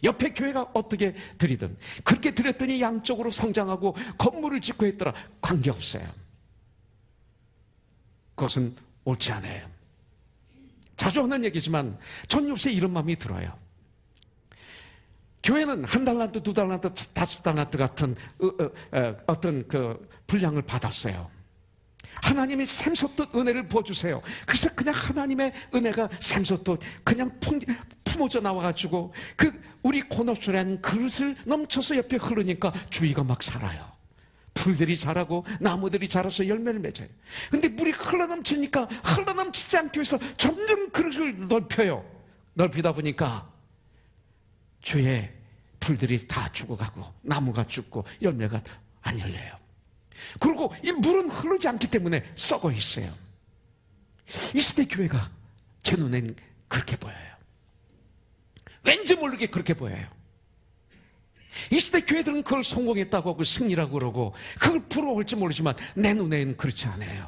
옆에 교회가 어떻게 드리든 그렇게 드렸더니 양쪽으로 성장하고 건물을 짓고 했더라 관계없어요. 그것은 옳지 않아요. 자주 하는 얘기지만 전 요새 이런 마음이 들어요. 교회는 1달란트, 2달란트, 5달란트 같은 어떤 그 분량을 받았어요. 하나님이 샘솟듯 은혜를 부어주세요. 그래서 그냥 하나님의 은혜가 샘솟듯 그냥 품어져 나와가지고 그 우리 고노술한 그릇을 넘쳐서 옆에 흐르니까 주위가 막 살아요. 풀들이 자라고 나무들이 자라서 열매를 맺어요. 근데 물이 흘러넘치니까 흘러넘치지 않기 위해서 점점 그릇을 넓혀요. 넓히다 보니까 주위에 풀들이 다 죽어가고 나무가 죽고 열매가 안 열려요. 그리고 이 물은 흐르지 않기 때문에 썩어 있어요. 이 시대 교회가 제 눈엔 그렇게 보여요. 왠지 모르게 그렇게 보여요. 이 시대 교회들은 그걸 성공했다고 하고 승리라고 그러고 그걸 부러워할지 모르지만 내 눈에는 그렇지 않아요.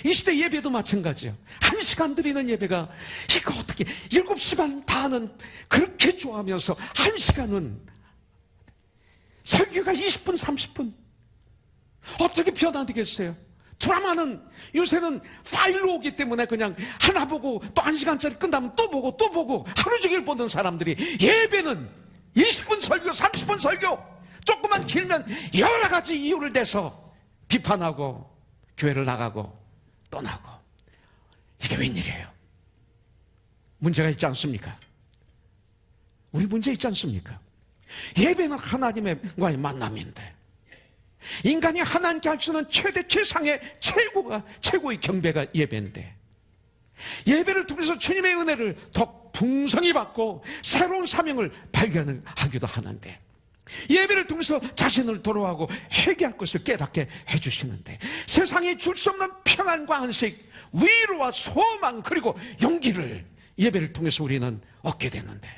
이 시대 예배도 마찬가지예요. 1시간 드리는 예배가 이거 어떻게 7시 반 반은 그렇게 좋아하면서 1시간은 설교가 20분 30분 어떻게 변화되겠어요? 드라마는 요새는 파일로 오기 때문에 그냥 하나 보고 또 1시간짜리 끝나면 또 보고 하루 종일 보는 사람들이 예배는 20분 설교 30분 설교 조금만 길면 여러 가지 이유를 대서 비판하고 교회를 나가고 떠나고 이게 웬일이에요? 문제가 있지 않습니까? 우리 문제 있지 않습니까? 예배는 하나님과의 만남인데 인간이 하나님께 할 수 있는 최상의 최고의 경배가 예배인데 예배를 통해서 주님의 은혜를 더 풍성히 받고 새로운 사명을 발견하기도 하는데 예배를 통해서 자신을 돌아하고 회개할 것을 깨닫게 해주시는데 세상에 줄 수 없는 평안과 안식, 위로와 소망 그리고 용기를 예배를 통해서 우리는 얻게 되는데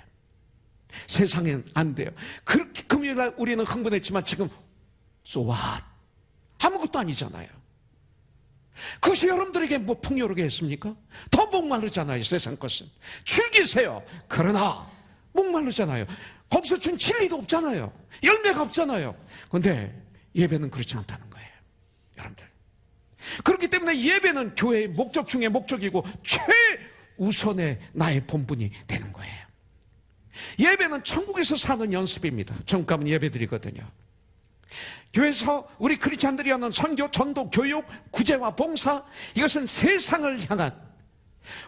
세상엔 안 돼요. 그렇게 금요일날 우리는 흥분했지만 지금 so what? 아무것도 아니잖아요. 그것이 여러분들에게 뭐 풍요롭게 했습니까? 더 목마르잖아요. 세상 것은 즐기세요. 그러나 목마르잖아요. 거기서 준 진리도 없잖아요. 열매가 없잖아요. 그런데 예배는 그렇지 않다는 거예요. 여러분들 그렇기 때문에 예배는 교회의 목적 중에 목적이고 최우선의 나의 본분이 되는 거예요. 예배는 천국에서 사는 연습입니다. 천국 가면 예배 드리거든요. 교회에서 우리 크리스찬들이 하는 선교, 전도, 교육, 구제와 봉사 이것은 세상을 향한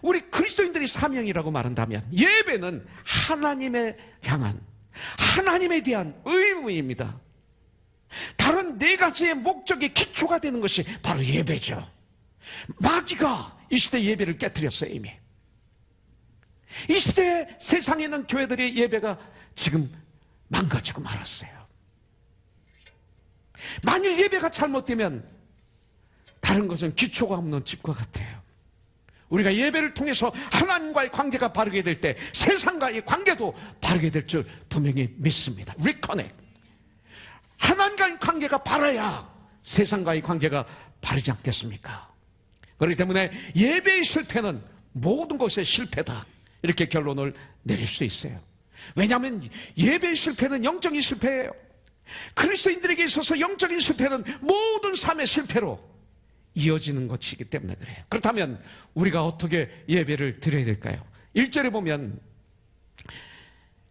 우리 그리스도인들의 사명이라고 말한다면 예배는 하나님에 향한 하나님에 대한 의무입니다. 다른 4가지의 목적의 기초가 되는 것이 바로 예배죠. 마귀가 이 시대 예배를 깨뜨렸어요. 이미 이 시대에 세상에 있는 교회들의 예배가 지금 망가지고 말았어요. 만일 예배가 잘못되면 다른 것은 기초가 없는 집과 같아요. 우리가 예배를 통해서 하나님과의 관계가 바르게 될 때 세상과의 관계도 바르게 될 줄 분명히 믿습니다. 리커넥. 하나님과의 관계가 바라야 세상과의 관계가 바르지 않겠습니까? 그렇기 때문에 예배의 실패는 모든 것의 실패다, 이렇게 결론을 내릴 수 있어요. 왜냐하면 예배의 실패는 영적인 실패예요. 그리스도인들에게 있어서 영적인 실패는 모든 삶의 실패로 이어지는 것이기 때문에 그래요. 그렇다면 우리가 어떻게 예배를 드려야 될까요? 1절에 보면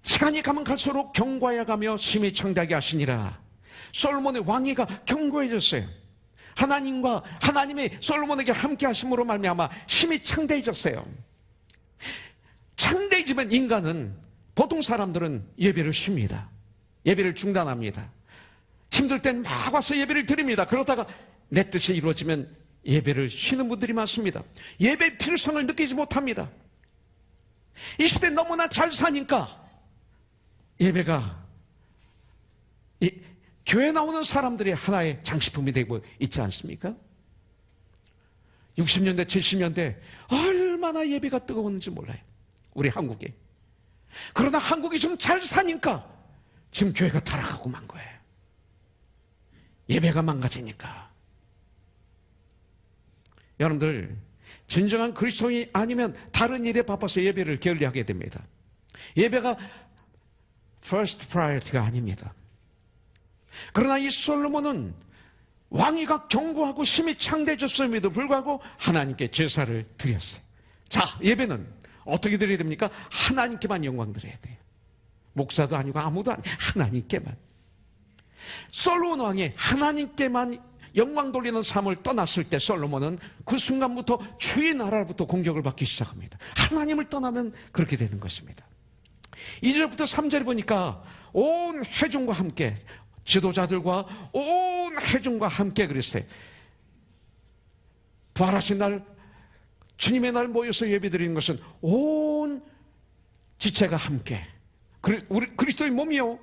시간이 가면 갈수록 경과해 가며 심히 창대하게 하시니라. 솔로몬의 왕위가 견고해졌어요. 하나님이 솔로몬에게 함께 하심으로 말미암아 심히 창대해졌어요. 창대해지면 인간은, 보통 사람들은 예배를 쉽니다. 예배를 중단합니다. 힘들 땐 막 와서 예배를 드립니다. 그러다가 내 뜻이 이루어지면 예배를 쉬는 분들이 많습니다. 예배의 필요성을 느끼지 못합니다. 이 시대 너무나 잘 사니까 예배가 교회 나오는 사람들이 하나의 장식품이 되고 있지 않습니까? 60년대 70년대 얼마나 예배가 뜨거웠는지 몰라요, 우리 한국에. 그러나 한국이 좀 잘 사니까 지금 교회가 타락하고 만 거예요. 예배가 망가지니까. 여러분들, 진정한 그리스도인이 아니면 다른 일에 바빠서 예배를 게을리하게 됩니다. 예배가 first priority가 아닙니다. 그러나 이 솔로몬은 왕위가 견고하고 심히 창대해졌음에도 불구하고 하나님께 제사를 드렸어요. 자, 예배는 어떻게 드려야 됩니까? 하나님께만 영광 드려야 돼요. 목사도 아니고 아무도 아니고 하나님께만. 솔로몬 왕이 하나님께만 영광 돌리는 삶을 떠났을 때 솔로몬은 그 순간부터 주의 나라로부터 공격을 받기 시작합니다. 하나님을 떠나면 그렇게 되는 것입니다. 2절부터 3절에 보니까 온 회중과 함께, 지도자들과 온 회중과 함께 그랬어요. 부활하신 날, 주님의 날 모여서 예배드리는 것은 온 지체가 함께, 우리 그리스도의 몸이요,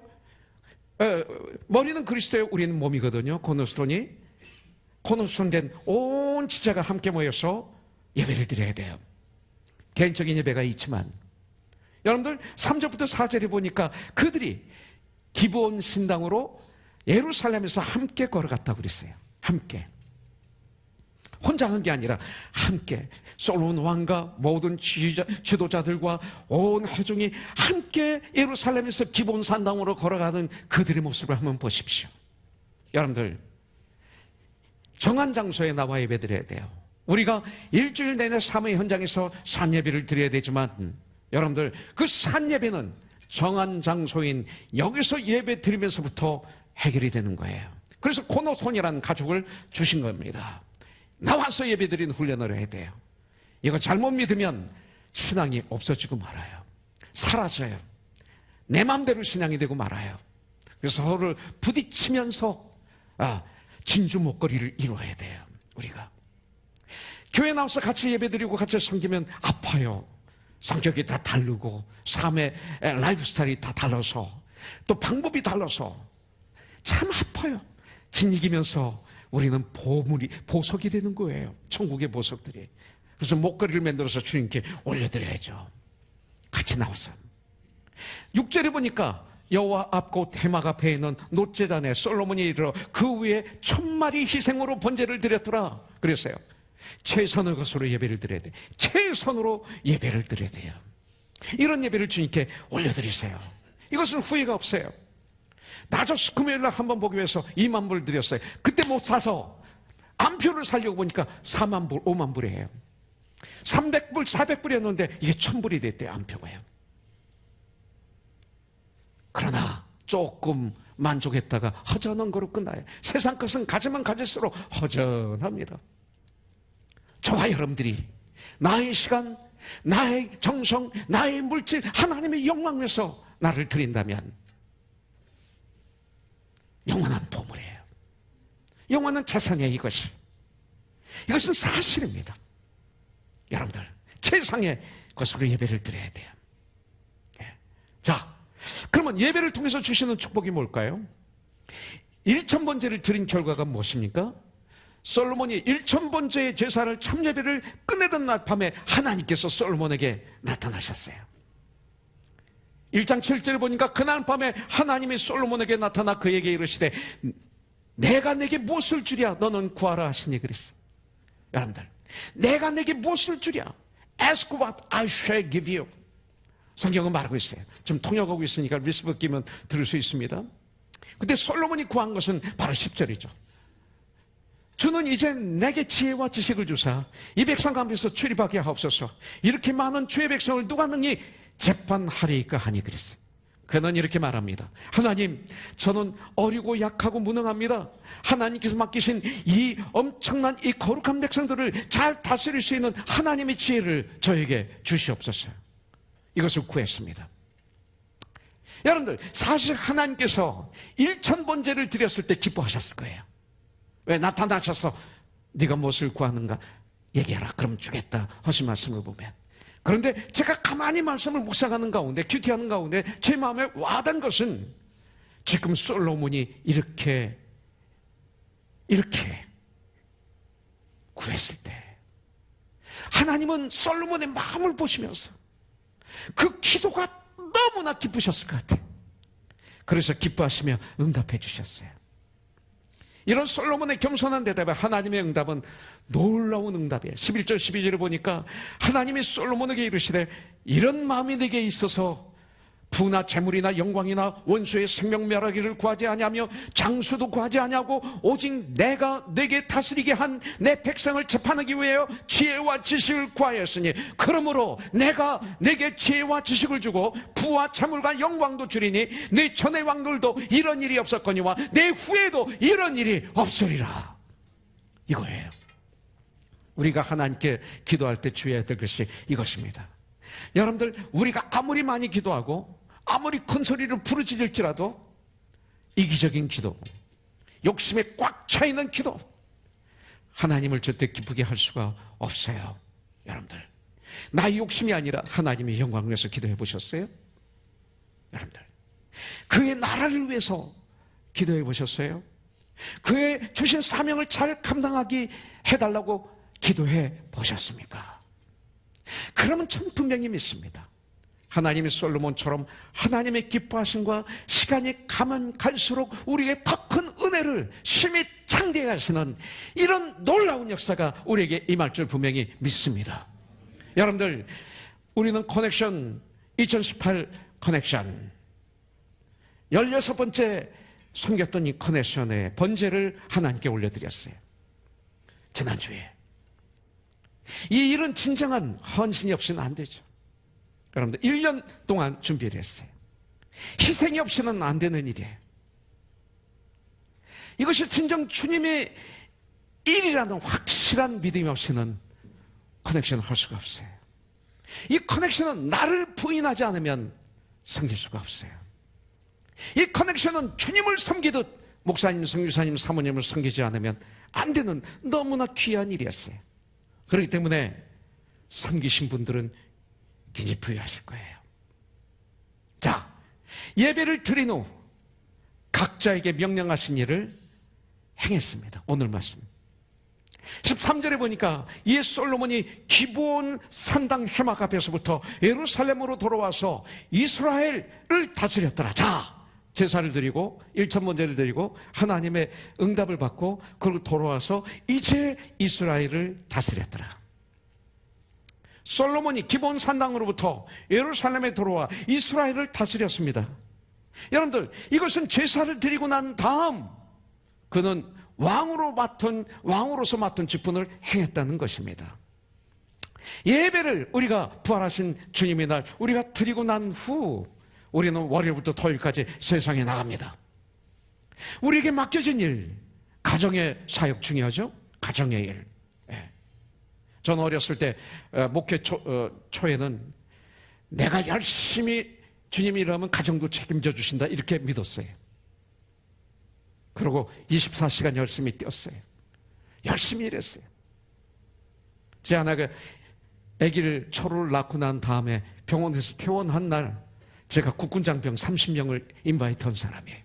머리는 그리스도예요, 우리는 몸이거든요. 코너스톤된 온 지체가 함께 모여서 예배를 드려야 돼요. 개인적인 예배가 있지만 여러분들 3절부터 4절에 보니까 그들이 기브온 신당으로 예루살렘에서 함께 걸어갔다고 그랬어요. 함께. 혼자 하는 게 아니라 함께. 솔로몬 왕과 모든 지도자들과 온 회중이 함께 예루살렘에서 기브온 산당으로 걸어가는 그들의 모습을 한번 보십시오. 여러분들, 정한 장소에 나와 예배 드려야 돼요. 우리가 일주일 내내 삶의 현장에서 산예배를 드려야 되지만 여러분들, 그 산예배는 정한 장소인 여기서 예배 드리면서부터 해결이 되는 거예요. 그래서 코너톤이라는 가족을 주신 겁니다. 나와서 예배 드리는 훈련을 해야 돼요. 이거 잘못 믿으면 신앙이 없어지고 말아요. 사라져요. 내 마음대로 신앙이 되고 말아요. 그래서 서로를 부딪히면서 진주 목걸이를 이루어야 돼요. 우리가 교회 나와서 같이 예배드리고 같이 섬기면 아파요. 성격이 다 다르고 삶의 라이프 스타일이 다 달라서, 또 방법이 달라서 참 아파요. 진이기면서 우리는 보석이 되는 거예요. 천국의 보석들이. 그래서 목걸이를 만들어서 주님께 올려드려야죠. 같이 나와서. 6절에 보니까 여호와 앞 곧 해막 앞에 있는 놋제단에 솔로몬이 이르러 그 위에 1000마리 희생으로 번제를 드렸더라 그랬어요. 최선의 것으로 예배를 드려야 돼. 최선으로 예배를 드려야 돼요. 이런 예배를 주님께 올려드리세요. 이것은 후회가 없어요. 나저스 금요일날 한번 보기 위해서 2만 불 드렸어요. 그때 못 사서 암표를 살려고 보니까 4만 불, 5만 불이에요. 300불, 400불이었는데 이게 1000불이 됐대요, 암표가요. 그러나 조금 만족했다가 허전한 거로 끝나요. 세상 것은 가지면 가질수록 허전합니다. 저와 여러분들이 나의 시간, 나의 정성, 나의 물질, 하나님의 영광 위해서 나를 드린다면 영원한 보물이에요. 영원한 자산이에요. 이것은 사실입니다. 여러분들 최상의 것으로 예배를 드려야 돼요. 자, 그러면 예배를 통해서 주시는 축복이 뭘까요? 1000번제를 드린 결과가 무엇입니까? 솔로몬이 1000번제의 제사를 참예배를 끝내던 날 밤에 하나님께서 솔로몬에게 나타나셨어요. 1장 7절에 보니까 그날 밤에 하나님이 솔로몬에게 나타나 그에게 이르시되 내가 내게 무엇을 주랴 너는 구하라 하시니 그랬어요. 여러분들, 내가 내게 무엇을 주랴? Ask what I shall give you. 성경은 말하고 있어요. 좀 통역하고 있으니까 리스크 끼면 들을 수 있습니다. 근데 솔로몬이 구한 것은 바로 10절이죠. 주는 이제 내게 지혜와 지식을 주사 이 백성 가운데서 출입하게 하옵소서. 이렇게 많은 주의 백성을 누가 능히 재판하리이까 하니 그랬어요. 그는 이렇게 말합니다. 하나님, 저는 어리고 약하고 무능합니다. 하나님께서 맡기신 이 엄청난 이 거룩한 백성들을 잘 다스릴 수 있는 하나님의 지혜를 저에게 주시옵소서. 이것을 구했습니다. 여러분들, 사실 하나님께서 1000번제를 드렸을 때 기뻐하셨을 거예요. 왜? 나타나셔서 네가 무엇을 구하는가 얘기해라, 그럼 주겠다 하신 말씀을 보면, 그런데 제가 가만히 말씀을 묵상하는 가운데, 큐티하는 가운데 제 마음에 와닿은 것은 지금 솔로몬이 이렇게 구했을 때 하나님은 솔로몬의 마음을 보시면서 그 기도가 너무나 기쁘셨을 것 같아요. 그래서 기뻐하시며 응답해 주셨어요. 이런 솔로몬의 겸손한 대답에 하나님의 응답은 놀라운 응답이에요. 11절 12절을 보니까 하나님이 솔로몬에게 이르시되 이런 마음이 내게 있어서 부나 재물이나 영광이나 원수의 생명 멸하기를 구하지 아니하며 장수도 구하지 아니하고 오직 내가 내게 다스리게 한 내 백성을 재판하기 위하여 지혜와 지식을 구하였으니 그러므로 내가 내게 지혜와 지식을 주고 부와 재물과 영광도 주리니 내 전의 왕들도 이런 일이 없었거니와 내 후에도 이런 일이 없으리라. 이거예요. 우리가 하나님께 기도할 때 주의해야 될 것이 이것입니다. 여러분들, 우리가 아무리 많이 기도하고 아무리 큰 소리를 부르짖을지라도 이기적인 기도, 욕심에 꽉 차있는 기도, 하나님을 절대 기쁘게 할 수가 없어요. 여러분들, 나의 욕심이 아니라 하나님의 영광을 위해서 기도해 보셨어요? 여러분들, 그의 나라를 위해서 기도해 보셨어요? 그의 주신 사명을 잘 감당하게 해달라고 기도해 보셨습니까? 그러면 참 분명히 믿습니다. 하나님이 솔로몬처럼 하나님의 기뻐하심과 시간이 가면 갈수록 우리에게 더 큰 은혜를 심히 창대하게 하시는 이런 놀라운 역사가 우리에게 임할 줄 분명히 믿습니다. 여러분들, 우리는 커넥션 2018 커넥션 16번째 섬겼던 이 커넥션의 번제를 하나님께 올려드렸어요. 지난주에. 이 일은 진정한 헌신이 없이는 안 되죠. 여러분들, 1년 동안 준비를 했어요. 희생이 없이는 안 되는 일이에요. 이것이 진정 주님의 일이라는 확실한 믿음이 없이는 커넥션을 할 수가 없어요. 이 커넥션은 나를 부인하지 않으면 섬길 수가 없어요. 이 커넥션은 주님을 섬기듯 목사님, 선교사님, 사모님을 섬기지 않으면 안 되는 너무나 귀한 일이었어요. 그렇기 때문에 섬기신 분들은 굉장히 부유하실 거예요. 자, 예배를 드린 후 각자에게 명령하신 일을 행했습니다. 오늘 말씀 13절에 보니까 이 솔로몬이 기브온 산당 해막 앞에서부터 예루살렘으로 돌아와서 이스라엘을 다스렸더라. 자, 제사를 드리고 1000번제를 드리고 하나님의 응답을 받고 그리고 돌아와서 이제 이스라엘을 다스렸더라. 솔로몬이 기브온 산당으로부터 예루살렘에 돌아와 이스라엘을 다스렸습니다. 여러분들, 이것은 제사를 드리고 난 다음 그는 왕으로서 맡은 직분을 행했다는 것입니다. 예배를 우리가 부활하신 주님의 날 우리가 드리고 난 후 우리는 월요일부터 토요일까지 세상에 나갑니다. 우리에게 맡겨진 일, 가정의 사역 중요하죠? 가정의 일. 저는 어렸을 때 목회 초에는 내가 열심히 주님이 일하면 가정도 책임져 주신다 이렇게 믿었어요. 그리고 24시간 열심히 뛰었어요. 열심히 일했어요. 제 아내가 아기를 초로를 낳고 난 다음에 병원에서 퇴원한 날 제가 국군장병 30명을 인바이트한 사람이에요.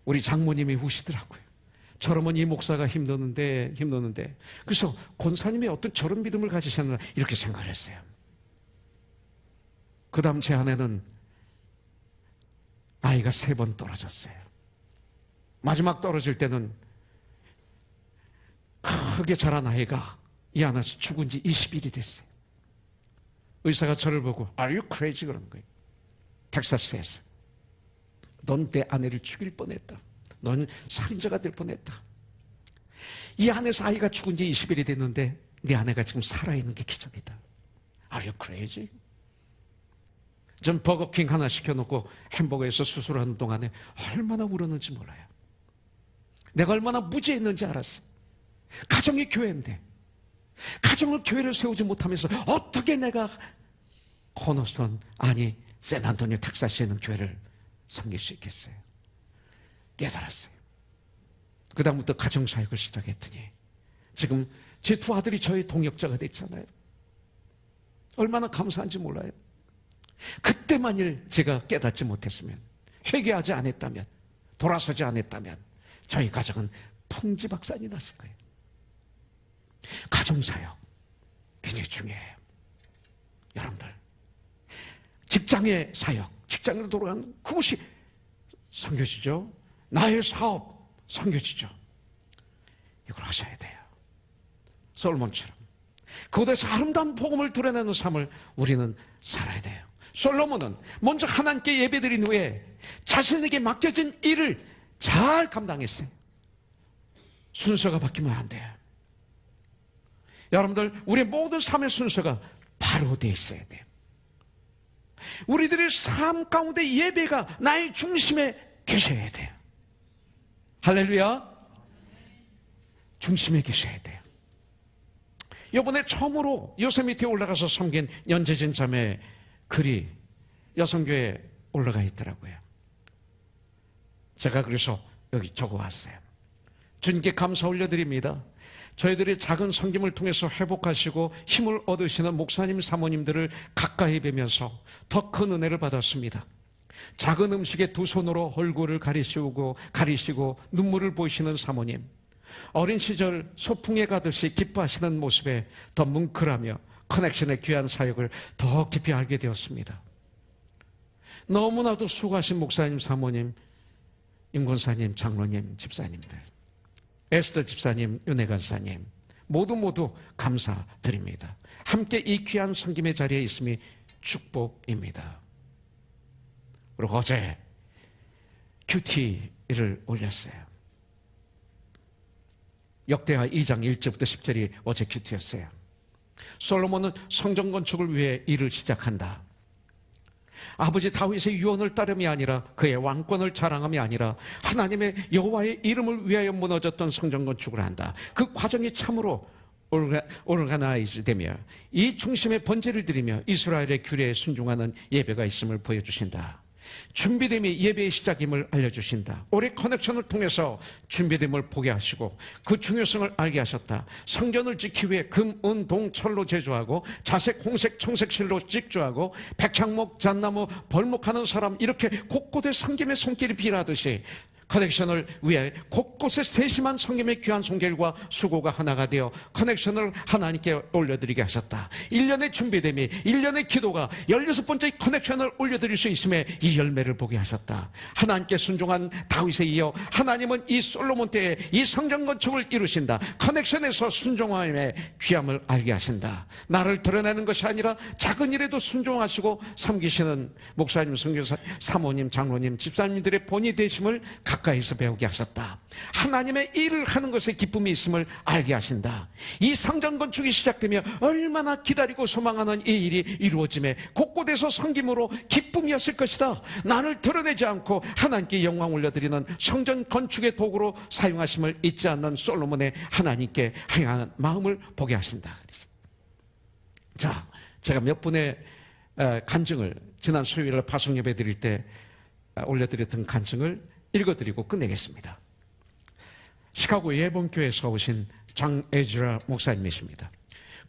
우리 장모님이 우시더라고요. 저러면 이 목사가 힘드는데. 그래서 권사님이 어떤 저런 믿음을 가지셨나 이렇게 생각을 했어요. 그 다음 제 아내는 아이가 3번 떨어졌어요. 마지막 떨어질 때는 크게 자란 아이가 이 안에서 죽은 지 20일이 됐어요. 의사가 저를 보고 Are you crazy? 그러는 거예요. 텍사스에서. 넌 내 아내를 죽일 뻔했다. 넌 살인자가 될 뻔했다. 이 안에서 아이가 죽은 지 20일이 됐는데 네 아내가 지금 살아있는 게 기적이다. Are you crazy? 전 버거킹 하나 시켜놓고 햄버거에서 수술하는 동안에 얼마나 울었는지 몰라요. 내가 얼마나 무지했는지 알았어요. 가정이 교회인데 가정을 교회를 세우지 못하면서 어떻게 내가 코너스톤 아니 샌안토니오 텍사스에 있는 교회를 섬길 수 있겠어요. 깨달았어요. 그 다음부터 가정사역을 시작했더니 지금 제 2 아들이 저의 동역자가 됐잖아요. 얼마나 감사한지 몰라요. 그때 만일 제가 깨닫지 못했으면, 회개하지 않았다면, 돌아서지 않았다면 저희 가정은 풍지박산이 났을 거예요. 가정사역 굉장히 중요해요. 여러분들 직장의 사역, 직장으로 돌아가는 그것이 섬겨지죠. 나의 사업 섬겨지죠. 이걸 하셔야 돼요. 솔로몬처럼 그곳에서 아름다운 복음을 드러내는 삶을 우리는 살아야 돼요. 솔로몬은 먼저 하나님께 예배드린 후에 자신에게 맡겨진 일을 잘 감당했어요. 순서가 바뀌면 안 돼요. 여러분들 우리의 모든 삶의 순서가 바로 되어 있어야 돼요. 우리들의 삶 가운데 예배가 나의 중심에 계셔야 돼요. 할렐루야. 중심에 계셔야 돼요. 이번에 처음으로 요세미티에 올라가서 섬긴 연재진 자매 글이 여성교회에 올라가 있더라고요. 제가 그래서 여기 적어왔어요. 주님께 감사 올려드립니다. 저희들의 작은 섬김을 통해서 회복하시고 힘을 얻으시는 목사님 사모님들을 가까이 뵈면서 더 큰 은혜를 받았습니다. 작은 음식에 2 손으로 얼굴을 가리시고 눈물을 보이시는 사모님, 어린 시절 소풍에 가듯이 기뻐하시는 모습에 더 뭉클하며 커넥션의 귀한 사역을 더 깊이 알게 되었습니다. 너무나도 수고하신 목사님, 사모님, 임권사님, 장로님, 집사님들, 에스더 집사님, 윤혜관사님 모두 감사드립니다. 함께 이 귀한 섬김의 자리에 있음이 축복입니다. 그리고 어제 큐티를 올렸어요. 역대하 2장 1절부터 10절이 어제 큐티였어요. 솔로몬은 성전 건축을 위해 일을 시작한다. 아버지 다윗의 유언을 따름이 아니라 그의 왕권을 자랑함이 아니라 하나님의 여호와의 이름을 위하여 무너졌던 성전 건축을 한다. 그 과정이 참으로 오르가나이즈 되며 이 중심에 번제를 드리며 이스라엘의 규례에 순종하는 예배가 있음을 보여주신다. 준비됨이 예배의 시작임을 알려주신다. 올해 커넥션을 통해서 준비됨을 보게 하시고 그 중요성을 알게 하셨다. 성전을 짓기 위해 금, 은, 동, 철로 제조하고 자색, 홍색, 청색 실로 직조하고 백향목, 잣나무, 벌목하는 사람 이렇게 곳곳에 섬김의 손길이 필요하듯이 커넥션을 위해 곳곳에 세심한 성김의 귀한 손길과 수고가 하나가 되어 커넥션을 하나님께 올려드리게 하셨다. 1년의 준비됨이 1년의 기도가 16번째 커넥션을 올려드릴 수 있음에 이 열매를 보게 하셨다. 하나님께 순종한 다윗에 이어 하나님은 이 솔로몬 때에 이 성전 건축을 이루신다. 커넥션에서 순종함의 귀함을 알게 하신다. 나를 드러내는 것이 아니라 작은 일에도 순종하시고 섬기시는 목사님, 선교사, 사모님, 장로님, 집사님들의 본이 되심을 가까이서 배우게 하셨다. 하나님의 일을 하는 것에 기쁨이 있음을 알게 하신다. 이 성전 건축이 시작되며 얼마나 기다리고 소망하는 이 일이 이루어짐에 곳곳에서 섬김으로 기쁨이었을 것이다. 나를 드러내지 않고 하나님께 영광 올려드리는 성전 건축의 도구로 사용하심을 잊지 않는 솔로몬의 하나님께 향한 마음을 보게 하신다. 자, 제가 몇 분의 간증을 지난 수요일에 파송 예배 드릴 때 올려드렸던 간증을 읽어드리고 끝내겠습니다. 시카고 예봉교회에서 오신 장 에즈라 목사님이십니다.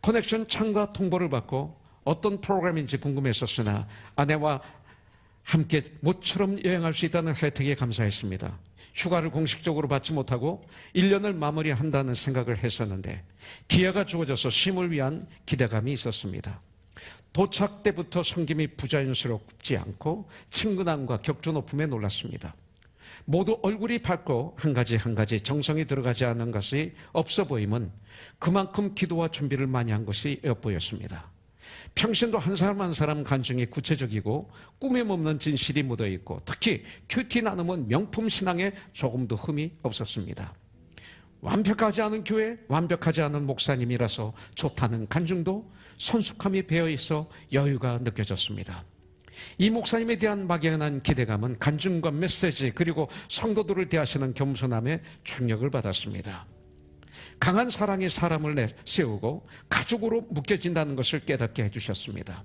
커넥션 참가 통보를 받고 어떤 프로그램인지 궁금했었으나 아내와 함께 모처럼 여행할 수 있다는 혜택에 감사했습니다. 휴가를 공식적으로 받지 못하고 1년을 마무리한다는 생각을 했었는데 기회가 주어져서 쉼을 위한 기대감이 있었습니다. 도착 때부터 섬김이 부자연스럽지 않고 친근함과 격조 높음에 놀랐습니다. 모두 얼굴이 밝고 한 가지 정성이 들어가지 않은 것이 없어 보임은 그만큼 기도와 준비를 많이 한 것이 엿보였습니다. 평신도 한 사람 한 사람 간증이 구체적이고 꾸밈 없는 진실이 묻어있고 특히 큐티 나눔은 명품 신앙에 조금도 흠이 없었습니다. 완벽하지 않은 교회, 완벽하지 않은 목사님이라서 좋다는 간증도 성숙함이 배어있어 여유가 느껴졌습니다. 이 목사님에 대한 막연한 기대감은 간증과 메시지 그리고 성도들을 대하시는 겸손함에 충격을 받았습니다. 강한 사랑이 사람을 세우고 가족으로 묶여진다는 것을 깨닫게 해주셨습니다.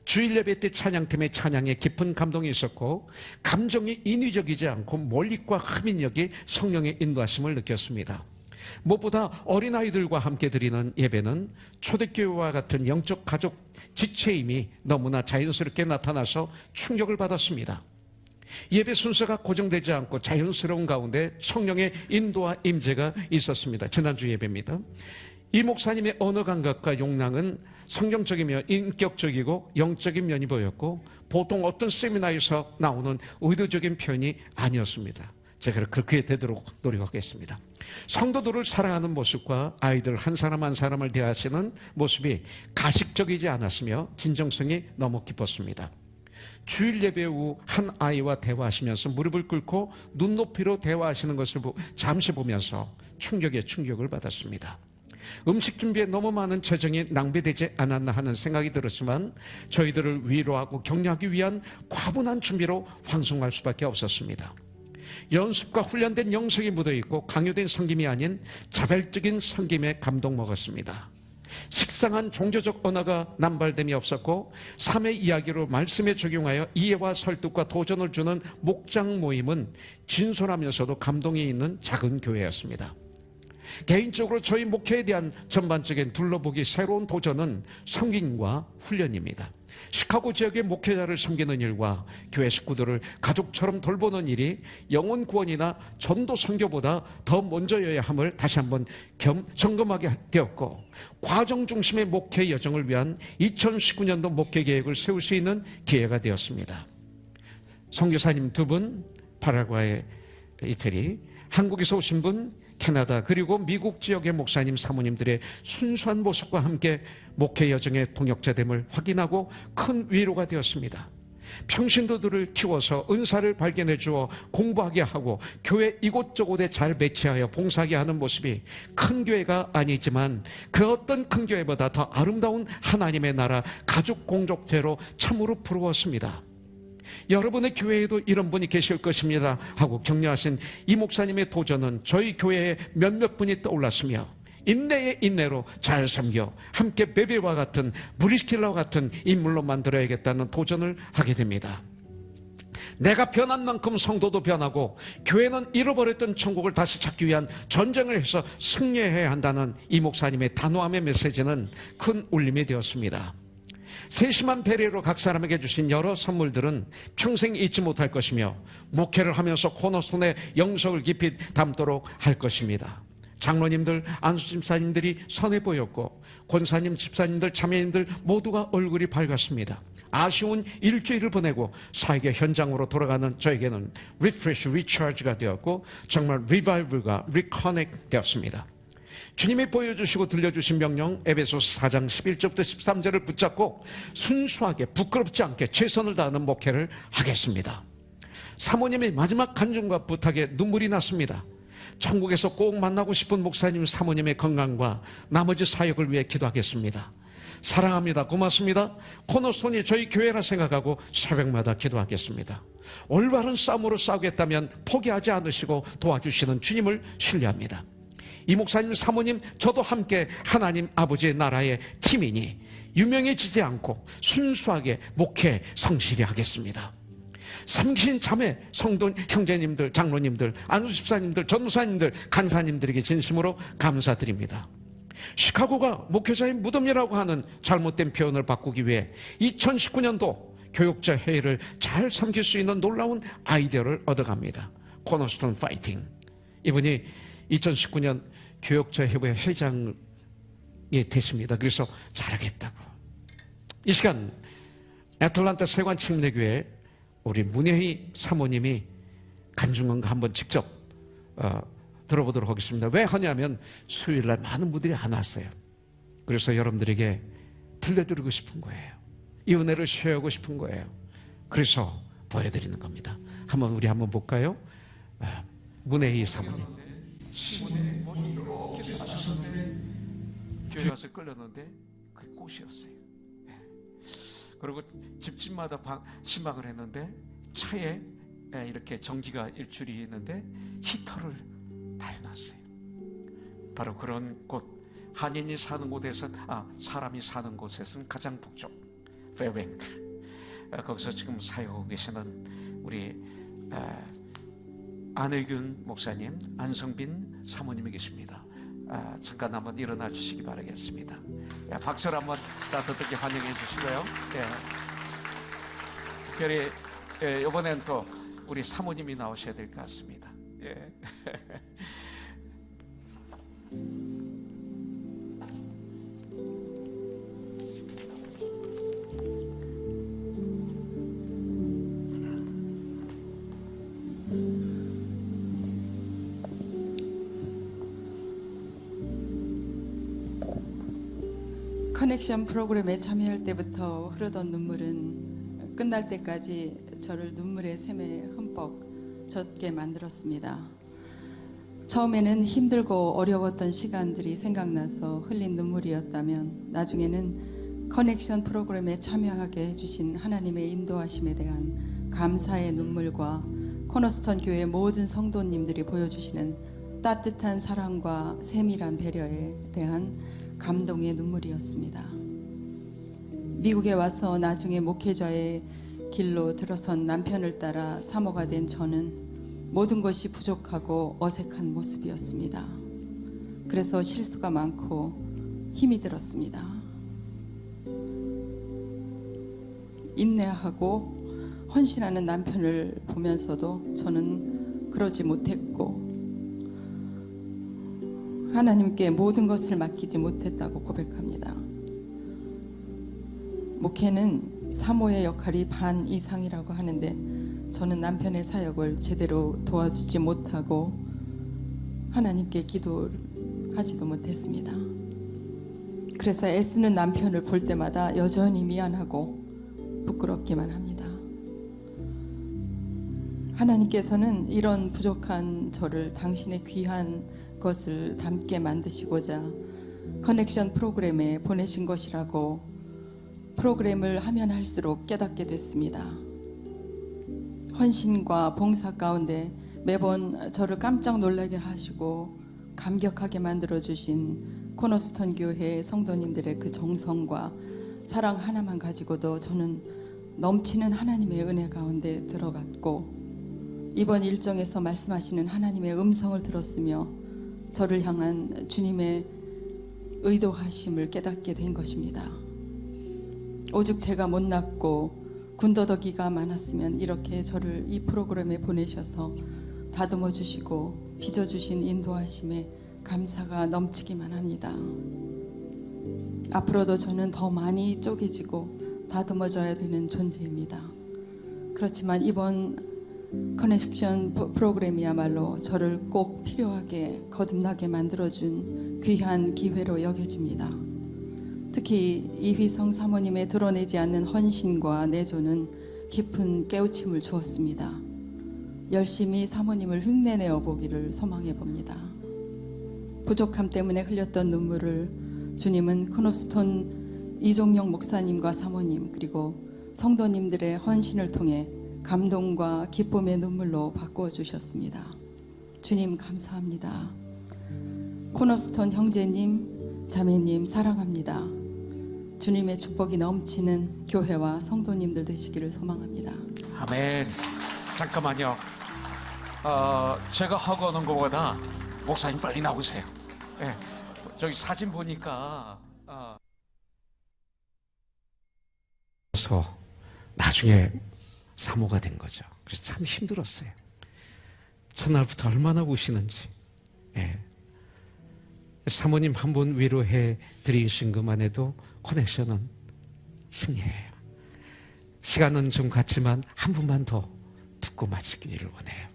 주일 예배 때 찬양팀의 찬양에 깊은 감동이 있었고 감정이 인위적이지 않고 몰입과 흡인력이 성령의 인도하심을 느꼈습니다. 무엇보다 어린아이들과 함께 드리는 예배는 초대교회와 같은 영적 가족 지체임이 너무나 자연스럽게 나타나서 충격을 받았습니다. 예배 순서가 고정되지 않고 자연스러운 가운데 성령의 인도와 임재가 있었습니다. 지난주 예배입니다. 이 목사님의 언어 감각과 용량은 성경적이며 인격적이고 영적인 면이 보였고 보통 어떤 세미나에서 나오는 의도적인 표현이 아니었습니다. 제가 그렇게 되도록 노력하겠습니다. 성도들을 사랑하는 모습과 아이들 한 사람 한 사람을 대하시는 모습이 가식적이지 않았으며 진정성이 너무 깊었습니다. 주일 예배 후 한 아이와 대화하시면서 무릎을 꿇고 눈높이로 대화하시는 것을 잠시 보면서 충격을 받았습니다. 음식 준비에 너무 많은 재정이 낭비되지 않았나 하는 생각이 들었지만 저희들을 위로하고 격려하기 위한 과분한 준비로 환송할 수밖에 없었습니다. 연습과 훈련된 영성이 묻어있고 강요된 섬김이 아닌 자발적인 섬김에 감동 먹었습니다. 식상한 종교적 언어가 남발됨이 없었고 삶의 이야기로 말씀에 적용하여 이해와 설득과 도전을 주는 목장 모임은 진솔하면서도 감동이 있는 작은 교회였습니다. 개인적으로 저희 목회에 대한 전반적인 둘러보기 새로운 도전은 섬김과 훈련입니다. 시카고 지역의 목회자를 섬기는 일과 교회 식구들을 가족처럼 돌보는 일이 영혼 구원이나 전도 선교보다 더 먼저여야 함을 다시 한번 점검하게 되었고 과정 중심의 목회 여정을 위한 2019년도 목회 계획을 세울 수 있는 기회가 되었습니다. 선교사님 2분, 파라과이 이태리, 한국에서 오신 분, 캐나다 그리고 미국 지역의 목사님 사모님들의 순수한 모습과 함께 목회 여정의 동역자됨을 확인하고 큰 위로가 되었습니다. 평신도들을 키워서 은사를 발견해 주어 공부하게 하고 교회 이곳저곳에 잘 배치하여 봉사하게 하는 모습이 큰 교회가 아니지만 그 어떤 큰 교회보다 더 아름다운 하나님의 나라 가족 공동체로 참으로 부러웠습니다. 여러분의 교회에도 이런 분이 계실 것입니다 하고 격려하신 이 목사님의 도전은 저희 교회에 몇몇 분이 떠올랐으며 인내의 인내로 잘 섬겨 함께 베베와 같은 브리스킬라와 같은 인물로 만들어야겠다는 도전을 하게 됩니다. 내가 변한 만큼 성도도 변하고 교회는 잃어버렸던 천국을 다시 찾기 위한 전쟁을 해서 승리해야 한다는 이 목사님의 단호함의 메시지는 큰 울림이 되었습니다. 세심한 배려로 각 사람에게 주신 여러 선물들은 평생 잊지 못할 것이며 목회를 하면서 코너스톤의 영성을 깊이 담도록 할 것입니다. 장로님들, 안수집사님들이 선해 보였고 권사님, 집사님들, 참여인들 모두가 얼굴이 밝았습니다. 아쉬운 일주일을 보내고 사역의 현장으로 돌아가는 저에게는 리프레시, 리차지가 되었고 정말 리바이벌과 리커넥 되었습니다. 주님이 보여주시고 들려주신 명령 에베소서 4장 11절부터 13절을 붙잡고 순수하게 부끄럽지 않게 최선을 다하는 목회를 하겠습니다. 사모님의 마지막 간증과 부탁에 눈물이 났습니다. 천국에서 꼭 만나고 싶은 목사님 사모님의 건강과 나머지 사역을 위해 기도하겠습니다. 사랑합니다. 고맙습니다. 코너스톤이 저희 교회라 생각하고 새벽마다 기도하겠습니다. 올바른 싸움으로 싸우겠다면 포기하지 않으시고 도와주시는 주님을 신뢰합니다. 이 목사님 사모님 저도 함께 하나님 아버지의 나라의 팀이니 유명해지지 않고 순수하게 목회 성실히 하겠습니다. 삼신 자매 성도 형제님들, 장로님들, 안수집사님들, 전도사님들, 간사님들에게 진심으로 감사드립니다. 시카고가 목회자의 무덤이라고 하는 잘못된 표현을 바꾸기 위해 2019년도 교육자 회의를 잘 섬길 수 있는 놀라운 아이디어를 얻어갑니다. 코너스톤 파이팅. 이분이 2019년 교육자 협회 회장이 됐습니다. 그래서 잘하겠다고. 이 시간 애틀란타 세관 침례교회 우리 문혜희 사모님이 간증언가 한번 직접 들어보도록 하겠습니다. 왜 하냐면 수요일날 많은 분들이 안 왔어요. 그래서 여러분들에게 들려드리고 싶은 거예요. 이 은혜를 쉐어하고 싶은 거예요. 그래서 보여드리는 겁니다. 우리 한번 볼까요? 문혜희 사모님. 머리 이렇게 쓰셨는데 교회 가서 끌렸는데 그게 꽃이었어요. 그리고 집집마다 신방을 했는데 차에 이렇게 전기가 일출이 있는데 히터를 달아놨어요. 바로 그런 곳, 한인이 사는 곳에서 사람이 사는 곳에서는 가장 북쪽 페어뱅크, 거기서 지금 사역하고 계시는 우리 안혜균 목사님, 안성빈 사모님이 계십니다. 잠깐 한번 일어나 주시기 바라겠습니다. 박수를 한번 따뜻하게 환영해 주시고요. 특별히 이번엔 또 우리 사모님이 나오셔야 될 것 같습니다. 커넥션 프로그램에 참여할 때부터 흐르던 눈물은 끝날 때까지 저를 눈물의 샘에 흠뻑 젖게 만들었습니다. 처음에는 힘들고 어려웠던 시간들이 생각나서 흘린 눈물이었다면 나중에는 커넥션 프로그램에 참여하게 해주신 하나님의 인도하심에 대한 감사의 눈물과 코너스턴 교회 모든 성도님들이 보여주시는 따뜻한 사랑과 세밀한 배려에 대한 감동의 눈물이었습니다. 미국에 와서 나중에 목회자의 길로 들어선 남편을 따라 사모가 된 저는 모든 것이 부족하고 어색한 모습이었습니다. 그래서 실수가 많고 힘이 들었습니다. 인내하고 헌신하는 남편을 보면서도 저는 그러지 못했고 하나님께 모든 것을 맡기지 못했다고 고백합니다. 목회는 사모의 역할이 반 이상이라고 하는데 저는 남편의 사역을 제대로 도와주지 못하고 하나님께 기도하지도 못했습니다. 그래서 애쓰는 남편을 볼 때마다 여전히 미안하고 부끄럽기만 합니다. 하나님께서는 이런 부족한 저를 당신의 귀한 것을 담게 만드시고자 커넥션 프로그램에 보내신 것이라고 프로그램을 하면 할수록 깨닫게 됐습니다. 헌신과 봉사 가운데 매번 저를 깜짝 놀라게 하시고 감격하게 만들어주신 코너스턴 교회 성도님들의 그 정성과 사랑 하나만 가지고도 저는 넘치는 하나님의 은혜 가운데 들어갔고 이번 일정에서 말씀하시는 하나님의 음성을 들었으며 저를 향한 주님의 의도하심을 깨닫게 된 것입니다. 오죽 제가 못났고 군더더기가 많았으면 이렇게 저를 이 프로그램에 보내셔서 다듬어 주시고 빚어주신 인도하심에 감사가 넘치기만 합니다. 앞으로도 저는 더 많이 쪼개지고 다듬어져야 되는 존재입니다. 그렇지만 이번 커넥션 프로그램이야말로 저를 꼭 필요하게 거듭나게 만들어준 귀한 기회로 여겨집니다. 특히 이휘성 사모님의 드러내지 않는 헌신과 내조는 깊은 깨우침을 주었습니다. 열심히 사모님을 흉내내어 보기를 소망해 봅니다. 부족함 때문에 흘렸던 눈물을 주님은 코너스톤 이종영 목사님과 사모님 그리고 성도님들의 헌신을 통해 감동과 기쁨의 눈물로 바꾸어 주셨습니다. 주님 감사합니다. 코너스톤 형제님, 자매님 사랑합니다. 주님의 축복이 넘치는 교회와 성도님들 되시기를 소망합니다. 아멘. 잠깐만요. 제가 하고 오는 것보다 목사님 빨리 나오세요. 저기 사진 보니까 그래서 나중에 사모가 된 거죠. 그래서 참 힘들었어요. 첫날부터 얼마나 우시는지. 예. 사모님 한 분 위로해 드리신 것만 해도 커넥션은 승리해요. 시간은 좀 갔지만 한 분만 더 듣고 마치기를 원해요.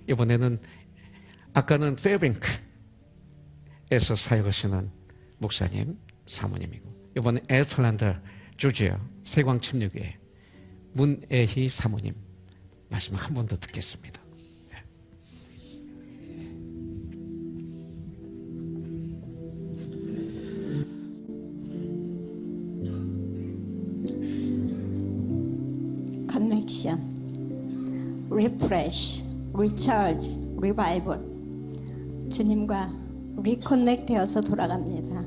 이번에는 아까는 페어뱅크에서 사역하시는 목사님, 사모님이고 이번에 애틀랜타, 조지아 세광침례교회 문애희 사모님 마지막 한 번 더 듣겠습니다. Connection, Refresh, Recharge, Revival. 주님과 리커넥 되어서 돌아갑니다.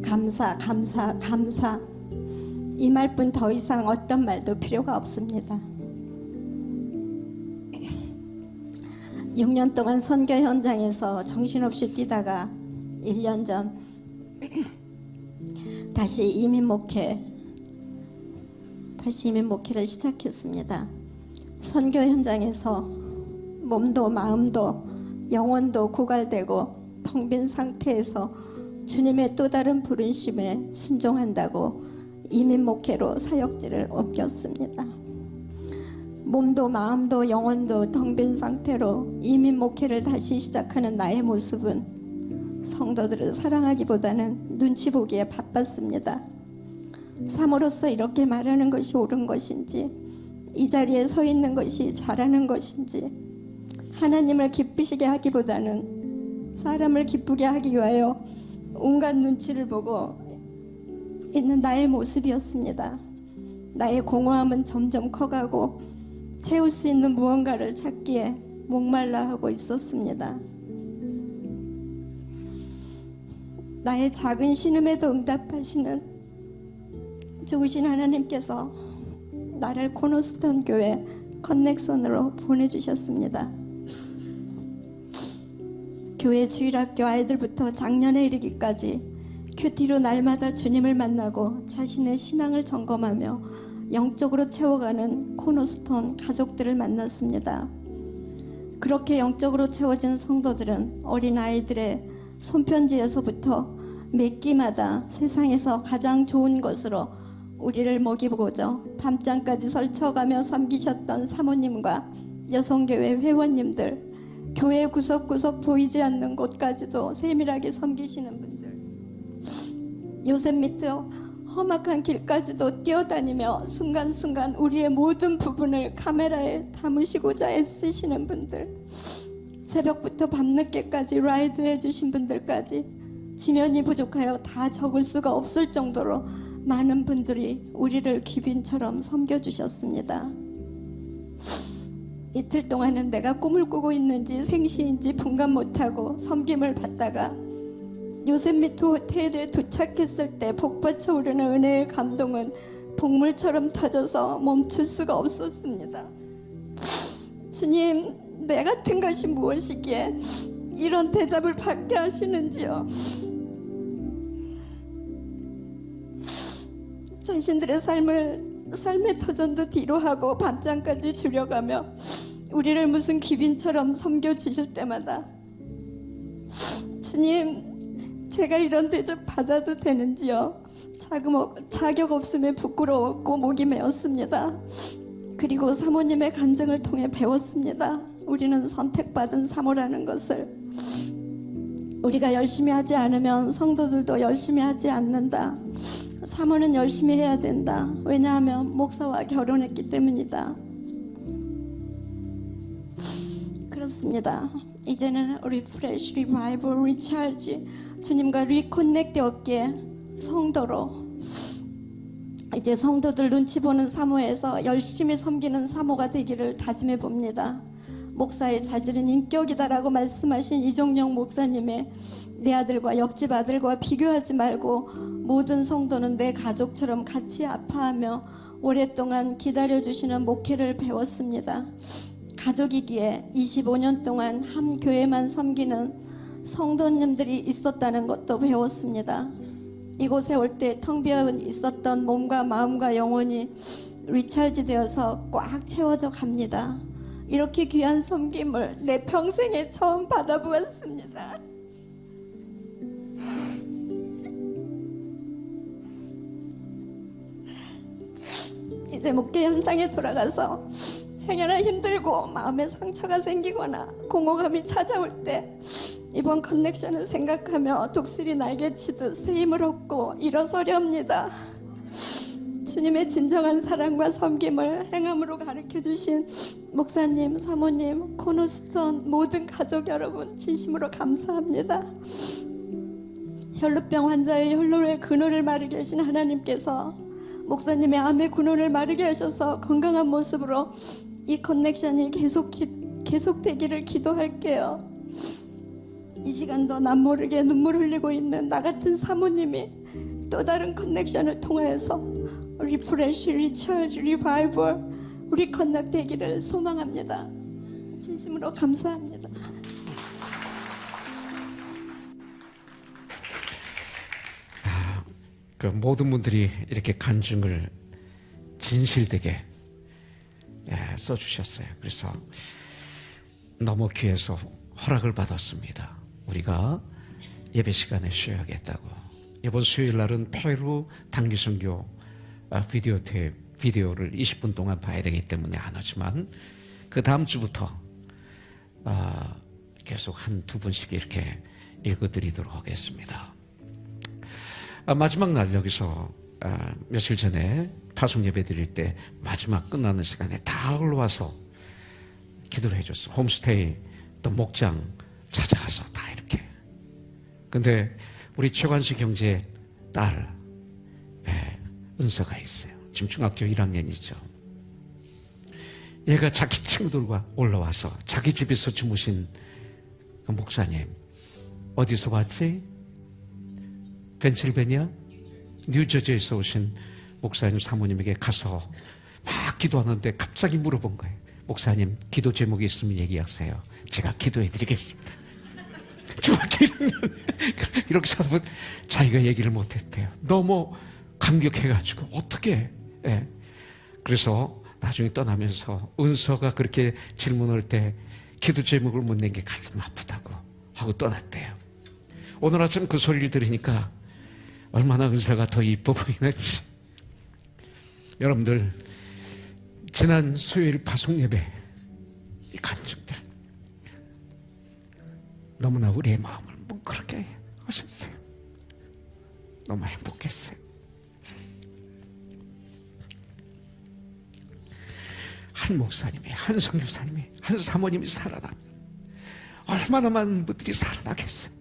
감사, 감사, 감사. 이 말뿐 더 이상 어떤 말도 필요가 없습니다. 6년 동안 선교 현장에서 정신없이 뛰다가 1년 전 다시 이민 목회를 시작했습니다. 선교 현장에서 몸도 마음도 영혼도 고갈되고 텅 빈 상태에서 주님의 또 다른 부르심에 순종한다고 이민 목회로 사역지를 옮겼습니다. 몸도 마음도 영혼도 텅 빈 상태로 이민 목회를 다시 시작하는 나의 모습은 성도들을 사랑하기보다는 눈치 보기에 바빴습니다. 사모로서 이렇게 말하는 것이 옳은 것인지, 이 자리에 서 있는 것이 잘하는 것인지, 하나님을 기쁘시게 하기보다는 사람을 기쁘게 하기 위하여 온갖 눈치를 보고 있는 나의 모습이었습니다. 나의 공허함은 점점 커가고 채울 수 있는 무언가를 찾기에 목말라 하고 있었습니다. 나의 작은 신음에도 응답하시는 좋으신 하나님께서 나를 코너스톤 교회 커넥션으로 보내주셨습니다. 교회 주일학교 아이들부터 작년에 이르기까지 큐티로 날마다 주님을 만나고 자신의 신앙을 점검하며 영적으로 채워가는 코너스톤 가족들을 만났습니다. 그렇게 영적으로 채워진 성도들은 어린아이들의 손편지에서부터 몇 끼마다 세상에서 가장 좋은 것으로 우리를 먹이보고자 밤잠까지 설쳐가며 섬기셨던 사모님과 여성교회 회원님들, 교회 구석구석 보이지 않는 곳까지도 세밀하게 섬기시는 분들, 요셉미트 험악한 길까지도 뛰어다니며 순간순간 우리의 모든 부분을 카메라에 담으시고자 애쓰시는 분들, 새벽부터 밤늦게까지 라이드 해주신 분들까지 지면이 부족하여 다 적을 수가 없을 정도로 많은 분들이 우리를 귀빈처럼 섬겨주셨습니다. 이틀 동안은 내가 꿈을 꾸고 있는지 생시인지 분간 못하고 섬김을 받다가 요셉미트 호텔에 도착했을 때 복받쳐 오르는 은혜의 감동은 복물처럼 터져서 멈출 수가 없었습니다. 주님, 내 같은 것이 무엇이기에 이런 대접을 받게 하시는지요. 자신들의 삶의 터전도 뒤로 하고 밤잠까지 줄여가며 우리를 무슨 귀빈처럼 섬겨주실 때마다 주님, 제가 이런 대접 받아도 되는지요. 자격 없음에 부끄러웠고 목이 메었습니다. 그리고 사모님의 간증을 통해 배웠습니다. 우리는 선택받은 사모라는 것을. 우리가 열심히 하지 않으면 성도들도 열심히 하지 않는다. 사모는 열심히 해야 된다. 왜냐하면 목사와 결혼했기 때문이다. 그렇습니다. 이제는 리프레시, 리바이벌, 리차지, 주님과 리커넥 되었기에 성도로 이제 성도들 눈치 보는 사모에서 열심히 섬기는 사모가 되기를 다짐해 봅니다. 목사의 자질은 인격이다라고 말씀하신 이종영 목사님의 내 아들과 옆집 아들과 비교하지 말고 모든 성도는 내 가족처럼 같이 아파하며 오랫동안 기다려주시는 목회를 배웠습니다. 가족이기에 25년 동안 한 교회만 섬기는 성도님들이 있었다는 것도 배웠습니다. 이곳에 올 때 텅 비어 있었던 몸과 마음과 영혼이 리찰즈되어서 꽉 채워져 갑니다. 이렇게 귀한 섬김을 내 평생에 처음 받아보았습니다. 이제 목회 현장에 돌아가서 행여나 힘들고 마음에 상처가 생기거나 공허감이 찾아올 때 이번 커넥션을 생각하며 독수리 날개치듯 새 힘을 얻고 일어서려 합니다. 주님의 진정한 사랑과 섬김을 행함으로 가르쳐주신 목사님, 사모님, 코너스톤 모든 가족 여러분 진심으로 감사합니다. 혈루병 환자의 혈루의 근원을 마르게 하신 하나님께서 목사님의 암의 근원을 마르게 하셔서 건강한 모습으로 이 커넥션이 계속되기를 기도할게요. 이 시간도 남 모르게 눈물 흘리고 있는 나 같은 사모님이 또 다른 커넥션을 통하여서 리프레시, 리처지, 리바이벌 우리 커넥되기를 소망합니다. 진심으로 감사합니다. 그 모든 분들이 이렇게 간증을 진실되게 써주셨어요. 그래서 너무 귀해서 허락을 받았습니다. 우리가 예배 시간에 쉬어야겠다고. 이번 수요일 날은 페루 단기 선교 비디오를 20분 동안 봐야 되기 때문에 안 하지만 그 다음 주부터 계속 한두 분씩 이렇게 읽어드리도록 하겠습니다. 마지막 날 여기서 며칠 전에 파송 예배 드릴 때 마지막 끝나는 시간에 다 올라와서 기도를 해줬어. 홈스테이 또 목장 찾아가서 다 이렇게. 근데 우리 최관식 형제 딸 은서가 있어요. 지금 중학교 1학년이죠. 얘가 자기 친구들과 올라와서 자기 집에서 주무신 그 목사님 어디서 왔지? 펜실베니아? 뉴저지에서 오신 목사님 사모님에게 가서 막 기도하는데 갑자기 물어본 거예요. 목사님 기도 제목이 있으면 얘기하세요. 제가 기도해 드리겠습니다. 중학교 1학년 이렇게 살아보면 자기가 얘기를 못했대요. 너무 감격해가지고 어떻게 그래서 나중에 떠나면서 은서가 그렇게 질문할 때 기도 제목을 못 낸 게 가슴 아프다고 하고 떠났대요. 오늘 아침 그 소리를 들으니까 얼마나 은서가 더 이뻐 보이는지. 여러분들 지난 수요일 파송 예배 이 간증들 너무나 우리의 마음을 뭐 그렇게 하셨어요. 너무 행복했어요. 한 목사님이, 한 선교사님이, 한 사모님이 살아나면 얼마나 많은 분들이 살아나겠어요.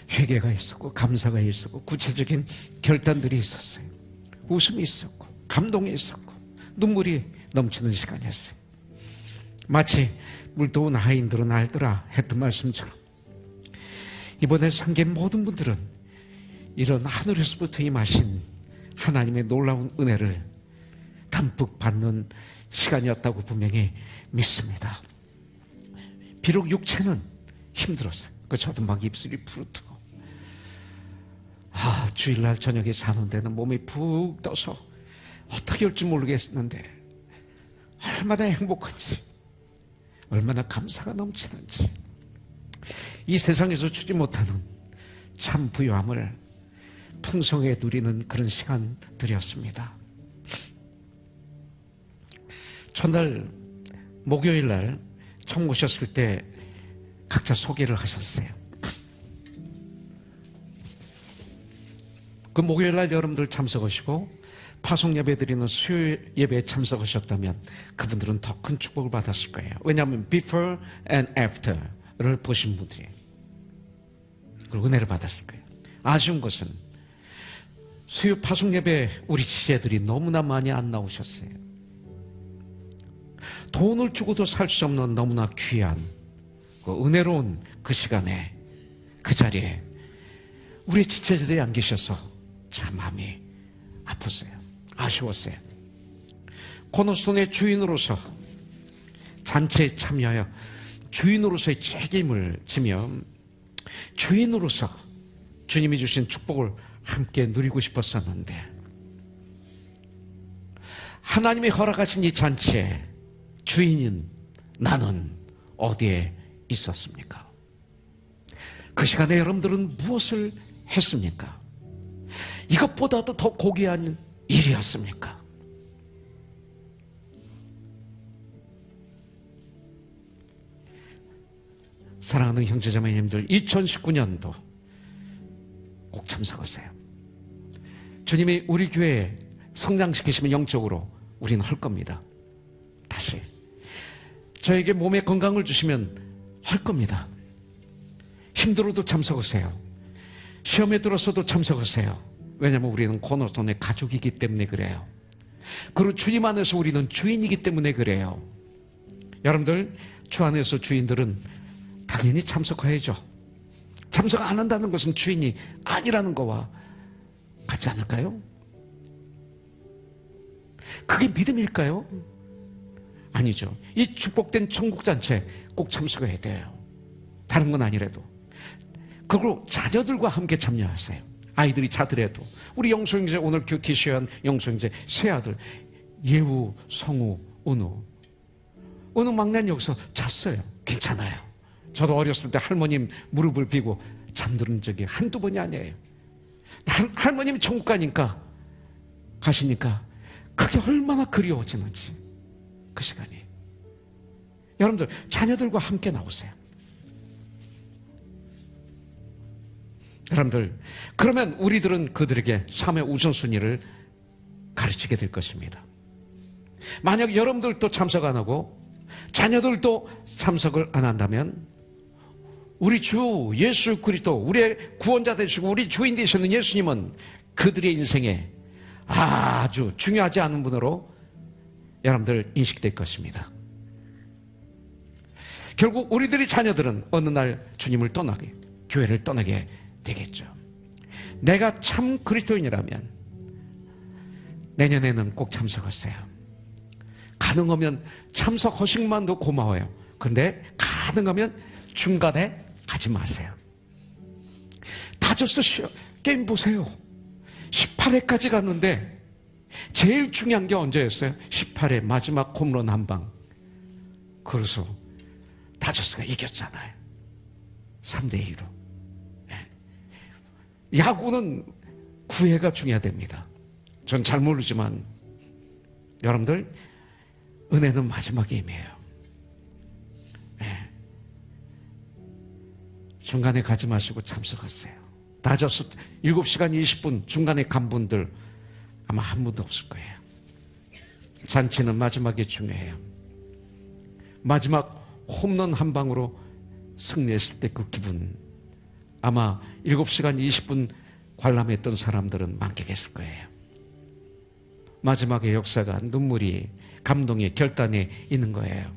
회개가 있었고 감사가 있었고 구체적인 결단들이 있었어요. 웃음이 있었고 감동이 있었고 눈물이 넘치는 시간이었어요. 마치 물도운 하인들은 알더라 했던 말씀처럼 이번에 상계 모든 분들은 이런 하늘에서부터 임하신 하나님의 놀라운 은혜를 담뿍 받는 시간이었다고 분명히 믿습니다. 비록 육체는 힘들었어요. 저도 막 입술이 부르트고 주일날 저녁에 자는 데는 몸이 푹 떠서 어떻게 할지 모르겠는데 얼마나 행복한지 얼마나 감사가 넘치는지 이 세상에서 주지 못하는 참 부유함을 풍성하게 누리는 그런 시간들이었습니다. 첫날 목요일날 처음 오셨을 때 각자 소개를 하셨어요. 그 목요일날 여러분들 참석하시고 파송 예배 드리는 수요일 예배에 참석하셨다면 그분들은 더 큰 축복을 받았을 거예요. 왜냐하면 before and after를 보신 분들이 그리고 은혜를 받았을 거예요. 아쉬운 것은 수요 파송 예배 우리 지체들이 너무나 많이 안 나오셨어요. 돈을 주고도 살 수 없는 너무나 귀한 그 은혜로운 그 시간에 그 자리에 우리 지체들이 안 계셔서 참 마음이 아팠어요. 아쉬웠어요. 코너스톤의 주인으로서 잔치에 참여하여 주인으로서의 책임을 지며 주인으로서 주님이 주신 축복을 함께 누리고 싶었었는데, 하나님이 허락하신 이 잔치에 주인인 나는 어디에 있었습니까? 그 시간에 여러분들은 무엇을 했습니까? 이것보다도 더 고귀한 일이었습니까? 사랑하는 형제자매님들, 2019년도 꼭 참석하세요. 주님이 우리 교회 성장시키시면 영적으로 우리는 할 겁니다. 다시 저에게 몸에 건강을 주시면 할 겁니다. 힘들어도 참석하세요. 시험에 들어서도 참석하세요. 왜냐하면 우리는 코너스톤의 가족이기 때문에 그래요. 그리고 주님 안에서 우리는 주인이기 때문에 그래요. 여러분들, 주 안에서 주인들은 당연히 참석해야죠. 참석 안 한다는 것은 주인이 아니라는 거와 같지 않을까요? 그게 믿음일까요? 아니죠. 이 축복된 천국잔치에 꼭 참석해야 돼요. 다른 건 아니라도. 그리고 자녀들과 함께 참여하세요. 아이들이 자더라도. 우리 영소형제, 오늘 큐티시한 영소형제 세 아들, 예우, 성우, 은우. 은우 막내는 여기서 잤어요. 괜찮아요. 저도 어렸을 때 할머님 무릎을 비고 잠드는 적이 한두 번이 아니에요. 할머님이 천국 가시니까 그게 얼마나 그리워지는지, 그 시간이. 여러분들, 자녀들과 함께 나오세요. 여러분들, 그러면 우리들은 그들에게 삶의 우선순위를 가르치게 될 것입니다. 만약 여러분들도 참석 안 하고 자녀들도 참석을 안 한다면 우리 주 예수 그리스도, 우리의 구원자 되시고 우리 주인 되시는 예수님은 그들의 인생에 아주 중요하지 않은 분으로 여러분들 인식될 것입니다. 결국 우리들의 자녀들은 어느 날 주님을 떠나게, 교회를 떠나게 되겠죠. 내가 참 그리스도인이라면 내년에는 꼭 참석하세요. 가능하면 참석하시기만도 고마워요. 근데 가능하면 중간에 가지 마세요. 다저스 게임 보세요. 18회까지 갔는데 제일 중요한 게 언제였어요? 18회 마지막 홈런 한 방. 그래서 다저스가 이겼잖아요. 3대2로. 야구는 9회가 중요합니다. 전 잘 모르지만 여러분들, 은혜는 마지막 게임이에요. 중간에 가지 마시고 참석하세요. 다저스 7시간 20분 중간에 간 분들 아마 한 분도 없을 거예요. 잔치는 마지막에 중요해요. 마지막 홈런 한 방으로 승리했을 때 그 기분, 아마 7시간 20분 관람했던 사람들은 만끽했을 거예요. 마지막에 역사가, 눈물이, 감동이, 결단이 있는 거예요.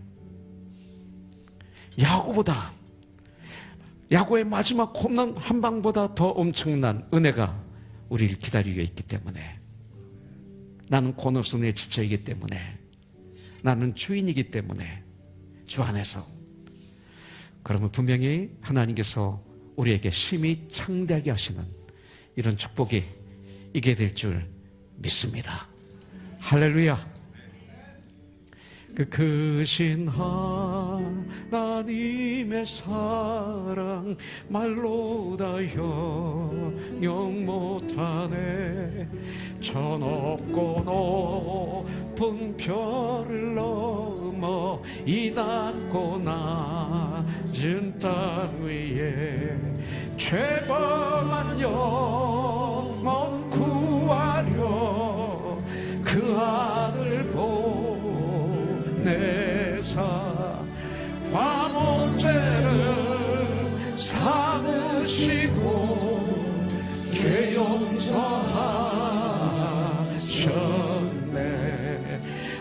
야구의 마지막 홈런 한 방보다 더 엄청난 은혜가 우리를 기다리고 있기 때문에, 나는 코너스톤에 지쳐있기 때문에, 나는 주인이기 때문에, 주 안에서, 그러면 분명히 하나님께서 우리에게 심히 창대하게 하시는 이런 축복이 있게 될 줄 믿습니다. 할렐루야. 그 크신 하나님의 사랑 말로 다 형용 못하네. 저 높고 높은 별을 넘어 이 낮고 낮은 땅 위에 죄범한 영혼 구하려 그 아들 보내사 화목제를 삼으시고 죄 용서하셨네.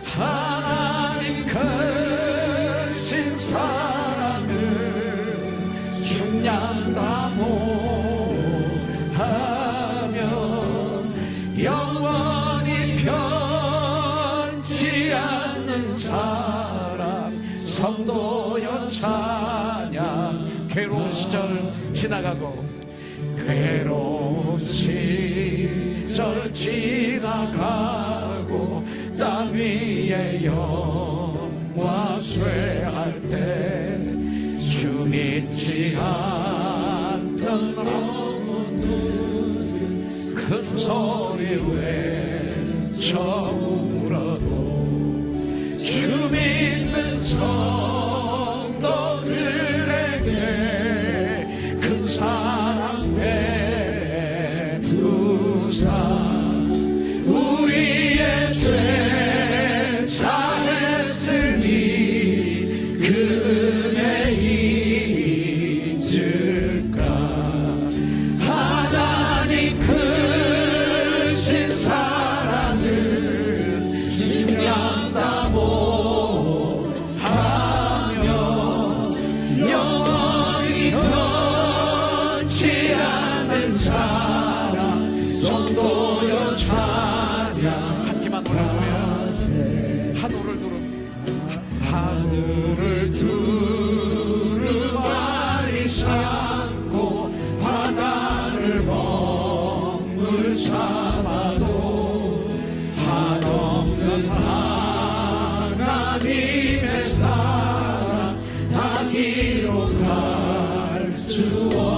하나님 크신 사랑을 중량 다 모하며 영원히 변치 않는 사랑 성도여 참 시절 지나가고 괴로운 시절 지나가고 땅 위에 영화 쇠할 때 주 믿지 않던 영혼들은 큰 소리 외쳐 울어도 주 믿는 성도들에게 큰 사랑 베푸사 우리의 죄 사했으니 그 은혜 잊을까 하나님 크신 사랑을 증명다 못하며 영원히 변치 않는 사랑 정도여 찬양 한 팀만 노래하면 하늘을 두루마리 삼고 바다를 먹물 삼아도 한없는 하나님의 사랑 다 기록할 수 없